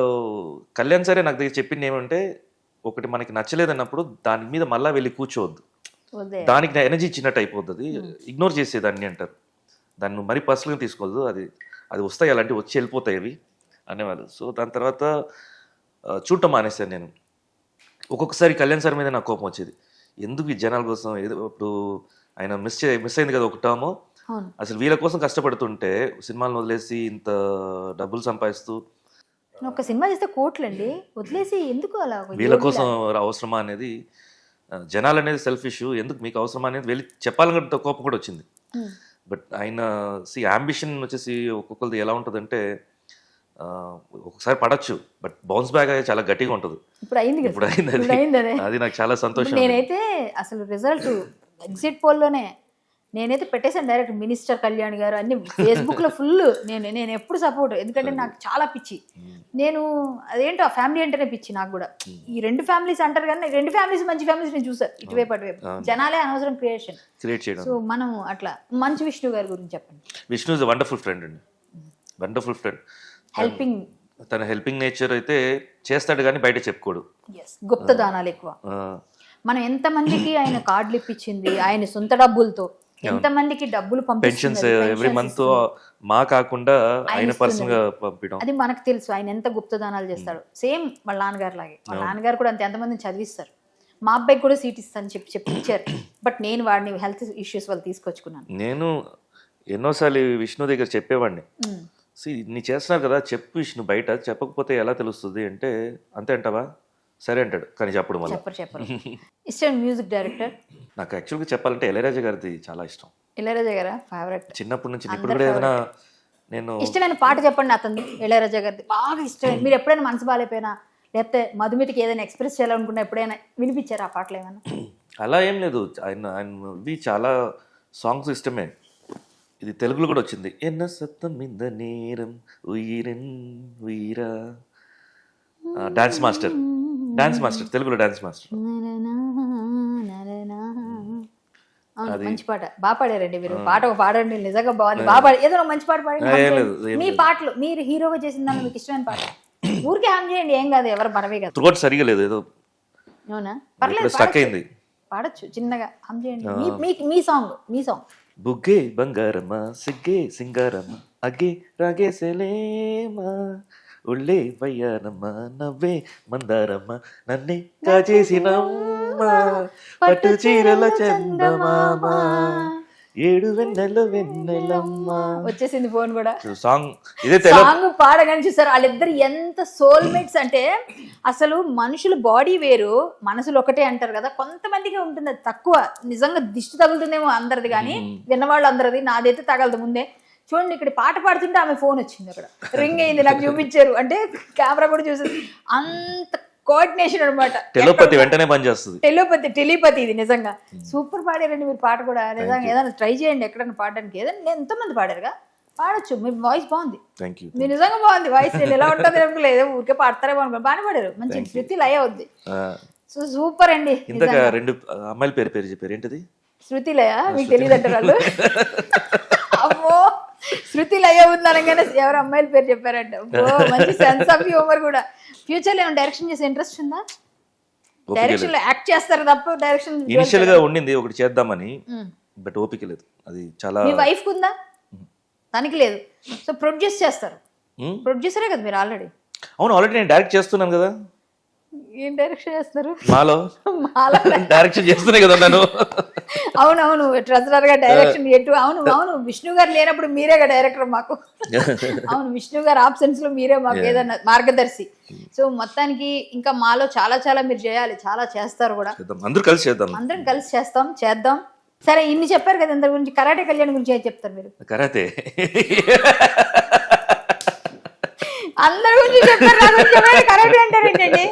కళ్యాణ్ సరే నాకు దగ్గర చెప్పింది ఏమంటే, ఒకటి మనకి నచ్చలేదన్నప్పుడు దాని మీద మళ్ళీ వెళ్ళి కూర్చోవద్దు, దానికి ఎనర్జీ ఇచ్చినట్టు అయిపోతుంది, ఇగ్నోర్ చేసేదాన్ని అంటారు. దాన్ని మరీ పర్సనల్గా తీసుకోవద్దు, అది వస్తాయి అలాంటివి వచ్చి వెళ్ళిపోతాయి అవి అనేవాళ్ళు. సో దాని తర్వాత చూడటం మానేశాను నేను. ఒక్కొక్కసారి కళ్యాణ్ సార్ మీద నాకు కోపం వచ్చేది, ఎందుకు ఈ జనాల కోసం ఏదో ఇప్పుడు ఆయన మిస్ అయింది కదా ఒక టర్మ్, అసలు వీళ్ళ కోసం కష్టపడుతుంటే సినిమాలను వదిలేసి ఇంత డబ్బులు సంపాదిస్తూ ఒక సినిమా చేస్తే కోట్లండి వదిలేసి ఎందుకు అలా వీళ్ళ కోసం అవసరమా అనేది, జనాలు అనేది సెల్ఫ్ ఇష్యూ, ఎందుకు మీకు అవసరమా అనేది వెళ్ళి చెప్పాలంటే కోపం కూడా వచ్చింది. బట్ ఆయన అంబిషన్ వచ్చేసి ఒక్కొక్కరిది ఎలా ఉంటుందంటే, ఒకసారి పడచ్చు బట్ బౌన్స్ బ్యాక్ అయ్యే చాలా గట్టిగా ఉంటుంది. ఇప్పుడు అయింది అది నాకు చాలా సంతోషం. నేనైతే అసలు రిజల్ట్ ఎగ్జిట్ పోల్లోనే నేనైతే పెట్టేశాను డైరెక్ట్, మినిస్టర్ కళ్యాణ్ గారు అన్ని ఫేస్బుక్లో ఫుల్. నేను ఎప్పుడు సపోర్ట్, ఎందుకంటే నాకు చాలా పిచ్చి. నేను అదేంటో ఆ ఫ్యామిలీ అంటేనే పిచ్చి నాకు కూడా. ఈ 2 ఫ్యామిలీస్ అంటారు కానీ 2 ఫ్యామిలీస్ మంచి ఫ్యామిలీస్ నేను చూసాను, ఇటువైపు అటువైపు. జనాలే అనవసరం క్రియేట్ చేయడం. సో మనం అట్లా మంచి విష్ణు గారి గురించి చెప్పండి. విష్ణు ఇస్ వండర్ఫుల్ ఫ్రెండ్ అండి, వండర్ఫుల్ ఫ్రెండ్. తన హెల్పింగ్ నేచర్ అయితే చేస్తాడు కానీ బయట చెప్పుకోడు. గుప్త దానాలు ఎక్కువ. మనం ఎంతమందికి ఆయన కార్డులు ఇప్పించింది ఆయన సొంత డబ్బులతో, ఎంతమందికి డబ్బులు పెన్షన్స్ ఎవ్రీ మంత్ మా కాకుండా ఆయన పర్సనల్ గా పంపించడం, అది మనకు తెలుసు. ఆయన ఎంత గుప్తదానాలు చేస్తాడు, సేమ్ వాళ్ళ నాన్నగారు లాగే. వాళ్ళ నాన్నగారు కూడా అంతే, ఎంతమందిని చదివిస్తారు. మా అబ్బాయికి కూడా సీట్ ఇస్తాను చెప్పి ఇచ్చారు. బట్ నేను వాడిని హెల్త్ ఇష్యూస్ వాళ్ళు తీసుకొచ్చుకున్నాను. నేను ఎన్నోసార్లు విష్ణు దగ్గర చెప్పేవాడిని, నీ చేస్తున్నారు కదా చెప్పు విష్ణు, బయట చెప్పకపోతే ఎలా తెలుస్తుంది అంటే, అంతే అంటావా, సరే అంటాడు కానీ చెప్పడం వల్ల. చెప్పరు. ఇష్టం మ్యూజిక్ డైరెక్టర్? నాకు యాక్చువల్గా చెప్పాలంటే ఇళయరాజా గారిది చాలా ఇష్టం. ఇళయరాజా గారా ఫేవరెట్? చిన్నప్పటి నుంచి ఇప్పుడు కూడా ఏదైనా నేను ఇష్టమైన పాట చెప్పండి అతను. ఇళయరాజా గారిది బాగా ఇష్టం. మీరు ఎప్పుడైనా మనసు బాగాలేపోయినా లేకపోతే మధుమితికి ఏదైనా ఎక్స్ప్రెస్ చేయాలనుకున్నా ఎప్పుడైనా వినిపించారు ఆ పాటలు ఏమైనా? అలా ఏం లేదు, ఆయనవి చాలా సాంగ్స్ ఇష్టమే. ఇది తెలుగులో కూడా వచ్చింది. ఎన్న సత్తం ఇంద నేరం ఉయిరెన్ ఉయిరా. డాన్స్ మాస్టర్ తెలుగులో డాన్స్ మాస్టర్. అవును, మంచి పాట బాగా పాడారండి మీరు. పాట ఒక పాడండి, నిజంగా బాగుంది, బాగా పాడు. ఏదో ఒక మంచి పాట పాడండి. మీ పాటలు మీరు హీరోగా చేసిన దానిలో మీకు ఇష్టమైన పాట ఊరికే హామ్ చేయండి, ఏం కాదు, ఎవరు మనమే కదా. త్రోట్ సరిగా లేదు, ఏదో అవునా, పర్లేదు, స్టక్ అయింది. పాడొచ్చు, చిన్నగా హామ్ చేయండి. మీ సాంగ్ బుగ్గే బంగారమ్మా సిగ్గే సింగారమ్మా అగ్గే రాగేసేలేమా ఉళ్ళే వయ్యారమ్మా నవ్వే మందారమ్మా నన్నే కాచేసినమ్మా పట్టు చీరల చందమామ ఏడు వెన్నెల వెన్నెలమ్మా. వచ్చేసింది ఫోన్ కూడా. సాంగ్ ఇదే సాంగ్ పాడగానే చూసారు వాళ్ళిద్దరు ఎంత సోల్మేట్స్ అంటే, అసలు మనుషుల బాడీ వేరు మనసులు ఒకటే అంటారు కదా, కొంతమందికి ఉంటుంది అది తక్కువ. నిజంగా దిష్టి తగులుతుందేమో అందరిది, కానీ విన్నవాళ్ళు అందరిది, నాదైతే తగలదు ముందే. చూడండి, ఇక్కడ పాట పాడుతుంటే ఆమె ఫోన్ వచ్చింది, అక్కడ రింగ్ అయింది, నాకు చూపించారు, అంటే కెమెరా కూడా చూసేది. అంత కోఆర్డినేషన్ అనమాట, వెంటనే పనిచేస్తుంది. టెలిపతి ఇది. నిజంగా సూపర్ పాడారండి మీరు పాట కూడా. నిజంగా ఏదైనా ట్రై చేయండి ఎక్కడైనా పాడడానికి. ఏదైనా ఎంతమంది పాడారుగా, పాడొచ్చు. మీ వాయిస్ బాగుంది, మీరు నిజంగా బాగుంది వాయిస్. నేను ఎలా ఉంటుంది అనుకోలేదు, ఏదో ఊరికే పాడతారేమో అనుకో. బాగానే పాడారు, మంచి శృతి లయ అవుద్ది. సో సూపర్ అండి. ఇంతగా 2 అమ్మాయిల పేరు చెప్పారు, ఏంటిది? శృతి లయ, మీకు తెలియదు అంటారు వాళ్ళు. అమ్మో, శృతి లయ ఉందనగానే ఎవరు అమ్మాయిల పేరు చెప్పారంట. మంచి సెన్స్ ఆఫ్ హ్యూమర్ కూడా. ఫ్యూచర్ లో ఏమైనా డైరెక్షన్ చేసే ఇంట్రెస్ట్ ఉందా? డైరెక్షన్ లో యాక్ట్ చేస్తారు తప్ప డైరెక్షన్ ఇనిషియల్ గా ఉండింది ఒకటి చేద్దామని, బట్ ఓపిక లేదు. అది చాలా. మీ వైఫ్ కుందా? తనకి లేదు. సో ప్రొడ్యూస్ చేస్తారు, ప్రొడ్యూసరే కదా మీరు ఆల్రెడీ. అవును, ఆల్రెడీ నేను డైరెక్ట్ చేస్తున్నాను కదా. ఏం డైరెక్షన్ చేస్తారు? మాలో డైరెక్షన్ చేస్తూనే కదా నేను. అవునవును, ట్రెజరర్ గా డైరెక్షన్ ఎటు. అవును, విష్ణు గారు లేనప్పుడు మీరేగా డైరెక్టర్ మాకు. అవును, విష్ణు గారు ఆబ్సెన్స్ లో మీరే మాకు ఏదన్నా మార్గదర్శి. సో మొత్తానికి ఇంకా మాలో చాలా చాలా మీరు చేయాలి, చాలా చేస్తారు కూడా. అందరం కలిసి చేద్దాం. సరే, ఇన్ని చెప్పారు కదా ఇంత గురించి. కరాటే కళ్యాణ్ గురించి ఏం చెప్తారు మీరు? కరాటే అందరి గురించి చెప్పారు, నా గురించి చెప్పారు. కరాటే అంటారేంటండి?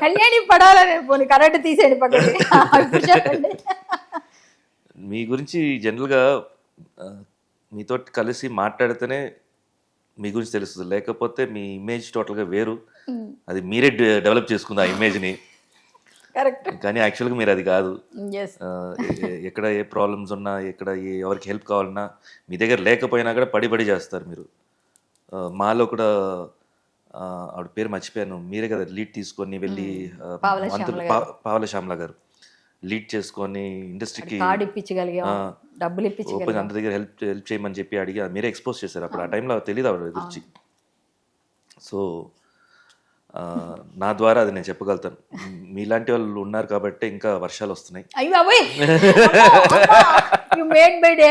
కళ్యాణి పడాలని పోనీ కరాటే తీసేయండి పక్కకి. ఇప్పుడు చెప్పండి. మీ గురించి జనరల్గా మీతో కలిసి మాట్లాడితేనే మీ గురించి తెలుస్తుంది, లేకపోతే మీ ఇమేజ్ టోటల్గా వేరు. అది మీరే డెవలప్ చేసుకుంది ఆ ఇమేజ్ని. కరెక్ట్. కానీ యాక్చువల్గా మీరు అది కాదు. ఎక్కడ ఏ ప్రాబ్లమ్స్ ఉన్నా, ఎక్కడ ఎవరికి హెల్ప్ కావాలన్నా మీ దగ్గర లేకపోయినా కూడా పడి చేస్తారు మీరు. మాలో కూడా ఆవిడ పేరు మర్చిపోయాను, మీరే కదా లీడ్ తీసుకొని వెళ్ళి పావల శ్యామల గారు లీడ్ చేసుకొని ఇండస్ట్రీకి డబ్బులు ఓపెన్ అందరి దగ్గర హెల్ప్ చేయమని చెప్పి అడిగి మీరే ఎక్స్పోజ్ చేశారు. అప్పుడు ఆ టైంలో తెలియదు ఆవిడ గురించి. సో నా ద్వారా అది నేను చెప్పగలుగుతాను. మీలాంటి వాళ్ళు ఉన్నారు కాబట్టి ఇంకా వర్షాలు వస్తున్నాయి.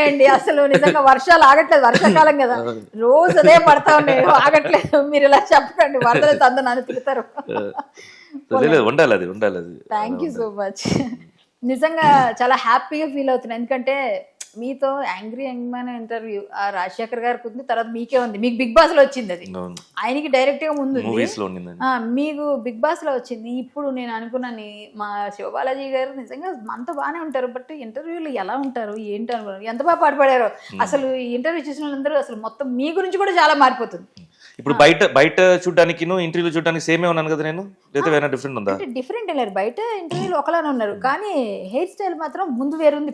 అండి, అసలు నిజంగా వర్షాలు ఆగట్లేదు. వర్షాకాలం కదా, రోజు అదే పడతా ఉన్నాయి, ఆగట్లేదు. మీరు ఇలా చెప్పకండి, వరదలు తంద నన్ను తిడతారు. ఉండాలి అది. Thank you so much. నిజంగా చాలా హ్యాపీగా ఫీల్ అవుతున్నాను, ఎందుకంటే మీతో యాంగ్రీ యంగ్ మ్యాన్ ఇంటర్వ్యూ ఆ రాజశేఖర్ గారికి ఉంది, తర్వాత మీకే ఉంది. మీకు బిగ్ బాస్ లో వచ్చింది, అది ఆయనకి డైరెక్ట్ గా ముందు మీకు బిగ్ బాస్ లో వచ్చింది. ఇప్పుడు నేను అనుకున్నాను మా శివబాలాజీ గారు నిజంగా మనతో బాగానే ఉంటారు, బట్ ఇంటర్వ్యూలు ఎలా ఉంటారు ఏంటి అనుకున్నారు. ఎంత బాగా పాటుపడారో అసలు. ఈ ఇంటర్వ్యూ చూసిన వాళ్ళందరూ అసలు మొత్తం మీ గురించి కూడా చాలా మారిపోతుంది. ఇప్పుడు బయట చూడడానికి ఇంటర్వ్యూ చూడడానికి సేమే ఉన్నాను కదా నేను, లేదా వేరే డిఫరెంట్ ఉందా? డిఫరెంట్ లేరు, బయట ఇంటర్వ్యూలు ఒకలానే ఉన్నారు, కానీ హెయిర్ స్టైల్ మాత్రం ముందు వేరుంది,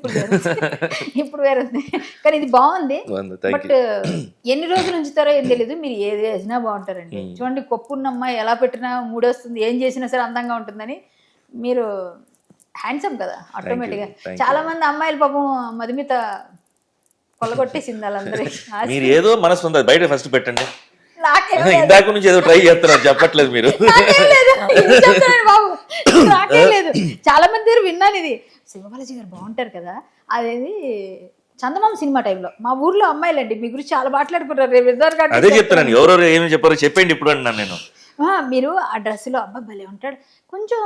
ఇప్పుడు వేరుంది. కానీ ఇది బాగుంది. బట్ ఎన్ని రోజులు ఉంచుతారో ఏం తెలీదు, మీరు ఏది వేసినా బాగుంటారండి. చూడండి, కొప్పున్న అమ్మాయి ఎలా పెట్టినా మూడొస్తుంది, ఏం చేసినా సరే అందంగా ఉంటుందని. మీరు హ్యాండ్సమ్ కదా ఆటోమేటిక్గా. చాలా మంది అమ్మాయిలు పాపం మధుమిత కొల్లగొట్టేసింది వాళ్ళందరికీ. మీరు ఏదో మనసు ఉంది, బయట ఫస్ట్ పెట్టండి. ఇందాక నుంచి ఏదో ట్రై చేస్తున్నారు, చెప్పట్లేదు మీరు. బాబు నాకే లేదు. చాలా మంది దగ్గర విన్నాను ఇది. శివబాలాజీ గారు బాగుంటారు కదా, అదేది చందమామ సినిమా టైంలో మా ఊర్లో అమ్మాయిలండి మీ గురించి చాలా మాట్లాడుకుంటారు. అదే చెప్తాను, ఎవరెవరు ఏమి చెప్పారో చెప్పండి ఇప్పుడు అన్నాను నేను. మీరు ఆ డ్రెస్ లో అబ్బా భలే ఉంటాడు, కొంచెం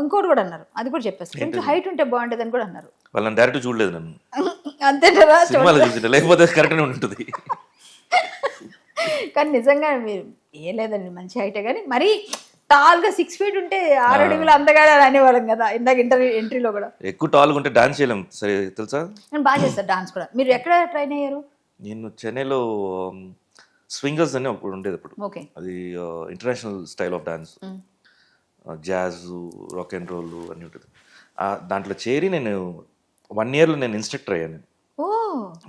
ఇంకోటి కూడా అన్నారు, అది కూడా చెప్పేస్తారు, కొంచెం హైట్ ఉంటే బాగుంటది అని కూడా అన్నారు. వాళ్ళని డైరెక్ట్ చూడలేదు నన్ను, అంతేనా? లేకపోతే కరెక్ట్ ఉంటుంది. కానీ నిజంగా మీరు ఏం లేదండి, మంచి హైటే, కానీ మరీ టాల్గా 6 feet ఉంటే 6 అడుగులు అందగానే అనేవాళ్ళం కదా ఇందాక ఎంట్రీలో కూడా. ఎక్కువ టాల్గా ఉంటే డాన్స్ చేయలేం, సరే తెలుసా? నేను బాగా చేస్తాను డాన్స్ కూడా. మీరు ఎక్కడ ట్రైన్ అయ్యారు? నేను చెన్నైలో స్వింగర్స్ అని ఒకటి ఉండేది అప్పుడు. ఓకే. అది international style of dance, jazz, rock and roll అని ఉంటుంది. దాంట్లో చేరి నేను 1 yearలో నేను ఇన్స్ట్రక్టర్ అయ్యాను. ఓ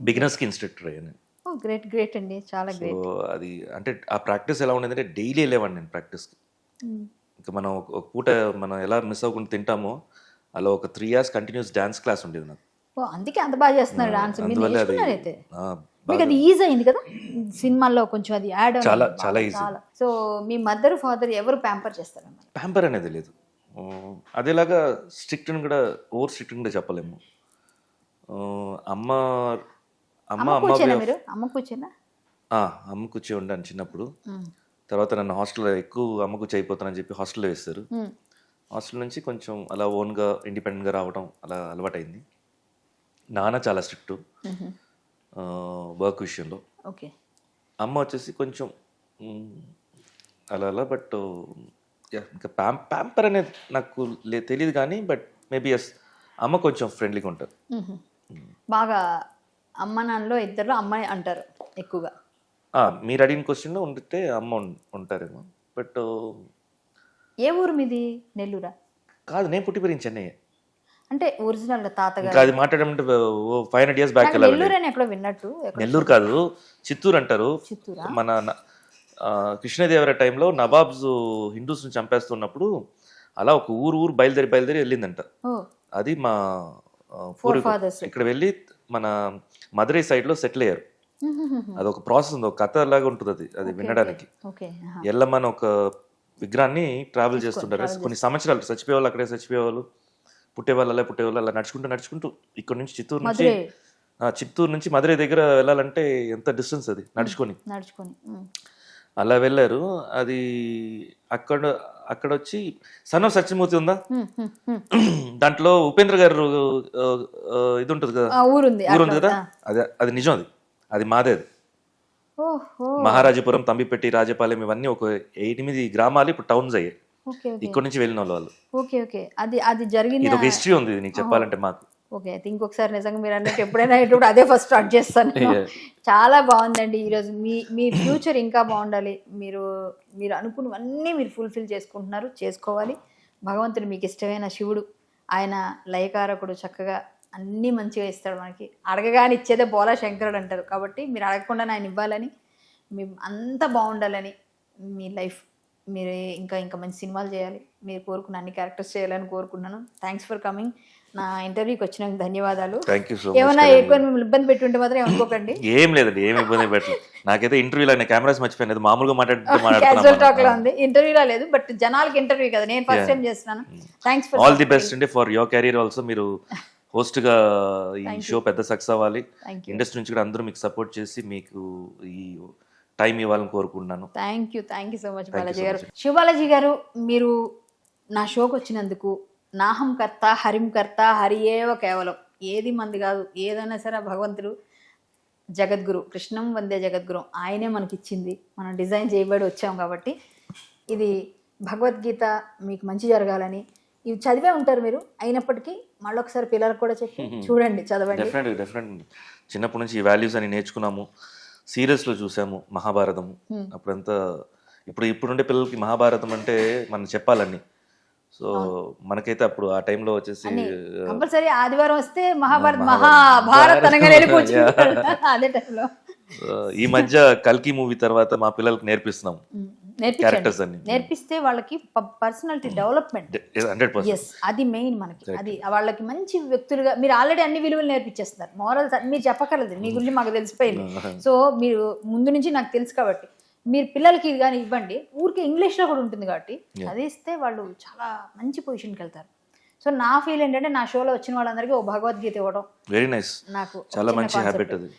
బిగినర్స్కి ఇన్స్ట్రక్టర్ అయ్యాను. ఓ గ్రేట్ గ్రేట్ అండి, చాలా సో గ్రేట్. అది అంటే ఆ ప్రాక్టీస్ ఎలా ఉండేదంటే డైలీ వెళ్ళేవాడిని నేను ప్రాక్టీస్కి. ఇంకా మనం ఒక పూట మనం ఎలా మిస్ అవ్వకుండా తింటామో అలా ఒక 3 years కంటిన్యూస్ డాన్స్ క్లాస్ ఉండేది నాకు. ఓ అందుకే అంత బాగా చేస్తున్నారు డాన్స్. మీరు అందువల్ల అది నేర్చుకున్నారైతే ఆ, మీకు అది ఈజీ అయింది కదా సినిమాల్లో, కొంచెం అది యాడ్ చాలా easy. సో మీ మదర్ ఫాదర్ ఎవరు ప్యాంపర్ చేస్తారన్నమాట? ప్యాంపర్ అనేది లేదు. అదేలాగా స్ట్రిక్ట్ కూడా ఓవర్ స్ట్రిక్ట్ కూడా చెప్పలేము. అమ్మ అమ్మ అమ్మ అమ్మ కూర్చేనా మీరు? అమ్మ కూర్చేనా? అమ్మ కూర్చో ఉండాను చిన్నప్పుడు. తర్వాత నన్ను హాస్టల్లో ఎక్కువ అమ్మ కూర్చో అయిపోతానని చెప్పి హాస్టల్లో వేస్తారు. హాస్టల్ నుంచి కొంచెం అలా ఓన్గా ఇండిపెండెంట్గా రావడం అలా అలవాటైంది. నాన్న చాలా స్ట్రిక్ట్ వర్క్ విషయంలో. ఓకే. అమ్మ వచ్చేసి కొంచెం అలా అలా. బట్ ఇంకా ప్యాంపర్ అనేది నాకు తెలియదు కానీ బట్ మేబీ ఎస్ అమ్మ కొంచెం ఫ్రెండ్లీగా ఉంటారు. బాగా అమ్మ నాన్నలో ఇద్దరు అమ్మాయి అంటారు ఎక్కువగా. మీరు అడిగిన క్వశ్చన్లో ఉంటే అమ్మ ఉంటారేమో. బట్ ఏ ఊరు మీది? నెల్లూరా? కాదు, నేను పుట్టి పెరిగిన చెన్నై. అంటే ఒరిజినల్ తాతగారు? ఇంకా అది మాట్లాడమంటే 500 years బ్యాక్ వెళ్ళాలి. నెల్లూరు అని ఎక్కడో విన్నట్టు. నెల్లూరు కాదు, చిత్తూరు అంటారు. చిత్తూరా? మన కృష్ణదేవరాయ టైంలో నవాబ్స్ హిందూస్ని చంపేస్తున్నప్పుడు అలా ఒక ఊరు బయలుదేరి వెళ్ళిందంట. ఓ అది మా Forefathers. ఇక్కడ వెళ్ళి మన మదురై సైడ్లో సెటిల్ అయ్యారు. అదొక ప్రాసెస్ ఉంది, ఒక కథ లాగా ఉంటుంది అది వినడానికి. ఓకే. ఎల్లమ్మని ఒక విగ్రహాన్ని ట్రావెల్ చేస్తుంటారు కొన్ని సంవత్సరాలు. చచ్చిపోయేవాళ్ళు అక్కడే చచ్చిపోయేవాళ్ళు, పుట్టేవాళ్ళు అలా నడుచుకుంటూ ఇక్కడ నుంచి చిత్తూరు నుంచి మదురై దగ్గర వెళ్ళాలంటే ఎంత డిస్టెన్స్ అది నడుచుకొని అలా వెళ్ళారు. అది అక్కడ వచ్చి సన్ ఆఫ్ సత్యమూర్తి ఉందా, దాంట్లో ఉపేంద్ర గారు ఇది ఉంటుంది కదా, ఊరుంది కదా, అది నిజం. అది మాదే. అది మహారాజపురం, తంబిపెట్టి, రాజపాలెం ఇవన్నీ ఒక 8 గ్రామాలు ఇప్పుడు టౌన్స్ అయ్యాయి ఇక్కడ నుంచి వెళ్ళిన వాళ్ళు. Okay okay. అది జరిగింది. ఇది ఒక హిస్టరీ ఉంది నీకు చెప్పాలంటే మాకు. ఓకే. అయితే ఇంకొకసారి నిజంగా మీరు అన్నట్టు ఎప్పుడైనా ఇప్పుడు అదే ఫస్ట్ స్టార్ట్ చేస్తాను. చాలా బాగుందండి ఈరోజు. మీ ఫ్యూచర్ ఇంకా బాగుండాలి. మీరు అనుకున్నవన్నీ మీరు ఫుల్ఫిల్ చేసుకోవాలి. భగవంతుడు మీకు ఇష్టమైన శివుడు, ఆయన లయకారకుడు, చక్కగా అన్నీ మంచిగా ఇస్తాడు మనకి. అడగగానే ఇచ్చేదే బోలా శంకరుడు అంటారు. కాబట్టి మీరు అడగకుండా ఆయన ఇవ్వాలని, మీ అంతా బాగుండాలని, మీ లైఫ్ మీరు ఇంకా మంచి సినిమాలు చేయాలి, మీరు కోరుకున్న అన్ని క్యారెక్టర్స్ చేయాలని కోరుకున్నాను. Thanks for coming. నా ఇంటర్వ్యూకి వచ్చినందుకు ధన్యవాదాలు. ఏమైనా ఎక్కువ మిమ్మల్ని ఇబ్బంది పెట్టుంటే మాత్రం ఏమనుకోకండి. ఏం లేదండి, ఏమి ఇబ్బంది పెట్టలేదు. నాకైతే ఇంటర్వ్యూలో కెమెరాస్ మర్చిపోయినది, మామూలుగా క్యాజువల్ టాక్ లో ఉంది. ఇంటర్వ్యూలో లేదు, బట్ జనాలకి ఇంటర్వ్యూ కదా, నేను ఫస్ట్ టైం చేస్తున్నాను. Thanks for all the best అండి ఫర్ యువర్ కెరీర్ ఆల్సో. మీరు హోస్ట్ గా ఈ షో పెద్ద సక్సెస్ అవ్వాలి. ఇండస్ట్రీ నుంచి కూడా అందరూ మీకు సపోర్ట్ చేసి మీకు ఈ టైం ఇవ్వాలని కోరుకుంటున్నాను. Thank you so much Balaji గారు. శివబాలాజీ గారు, మీరు నా షోకి వచ్చినందుకు, నాహం కర్త హరిం కర్త హరియేవ కేవలం, ఏది మంది కాదు, ఏదైనా సరే భగవంతుడు జగద్గురు, కృష్ణం వందే జగద్గురు, ఆయనే మనకిచ్చింది. మనం డిజైన్ చేయబడి వచ్చాం కాబట్టి ఇది భగవద్గీత మీకు మంచి జరగాలని. ఇవి చదివే ఉంటారు మీరు, అయినప్పటికీ మళ్ళీ ఒకసారి పిల్లలకు కూడా చెప్పి చూడండి, చదవండి. డెఫినెట్ చిన్నప్పటి నుంచి ఈ వాల్యూస్ అని నేర్చుకున్నాము. సీరియస్లో చూసాము మహాభారతము. అప్పుడంతా ఇప్పుడుండే పిల్లలకి మహాభారతం అంటే మనం చెప్పాలని. సో మనకైతే అప్పుడు ఆ టైంలో వచ్చేసి కంపల్సరీ ఆదివారం వస్తే మహాభారత్ అనగా వెళ్ళిపోవచ్చు అదే టైంలో. ఈ మధ్య కల్కి మూవీ తర్వాత మా పిల్లలకి నేర్పిస్తున్నాం క్యారెక్టర్స్ అన్ని. నేర్పిస్తే వాళ్ళకి పర్సనాలిటీ డెవలప్మెంట్ 100%. అది మెయిన్ మనకి. అది వాళ్ళకి మంచి వ్యక్తులుగా, మీరు ఆల్రెడీ అన్ని విలువలు నేర్పించేస్తున్నారు. మోరల్స్ మీరు చెప్పక్కర్లేదు, మీ గురించి మాకు తెలిసిపోయింది. సో మీరు ముందు నుంచి నాకు తెలుసు కాబట్టి మీరు పిల్లలకి ఇది కానీ ఇవ్వండి. ఊరికే ఇంగ్లీష్లో కూడా ఉంటుంది కాబట్టి అది ఇస్తే వాళ్ళు చాలా మంచి పొజిషన్కి వెళ్తారు. సో నా ఫీల్ ఏంటంటే, నా షోలో వచ్చిన వాళ్ళందరికీ ఓ భగవద్గీత ఇవ్వడం వెరీ నైస్, నాకు చాలా మంచి హ్యాబిట్ అది.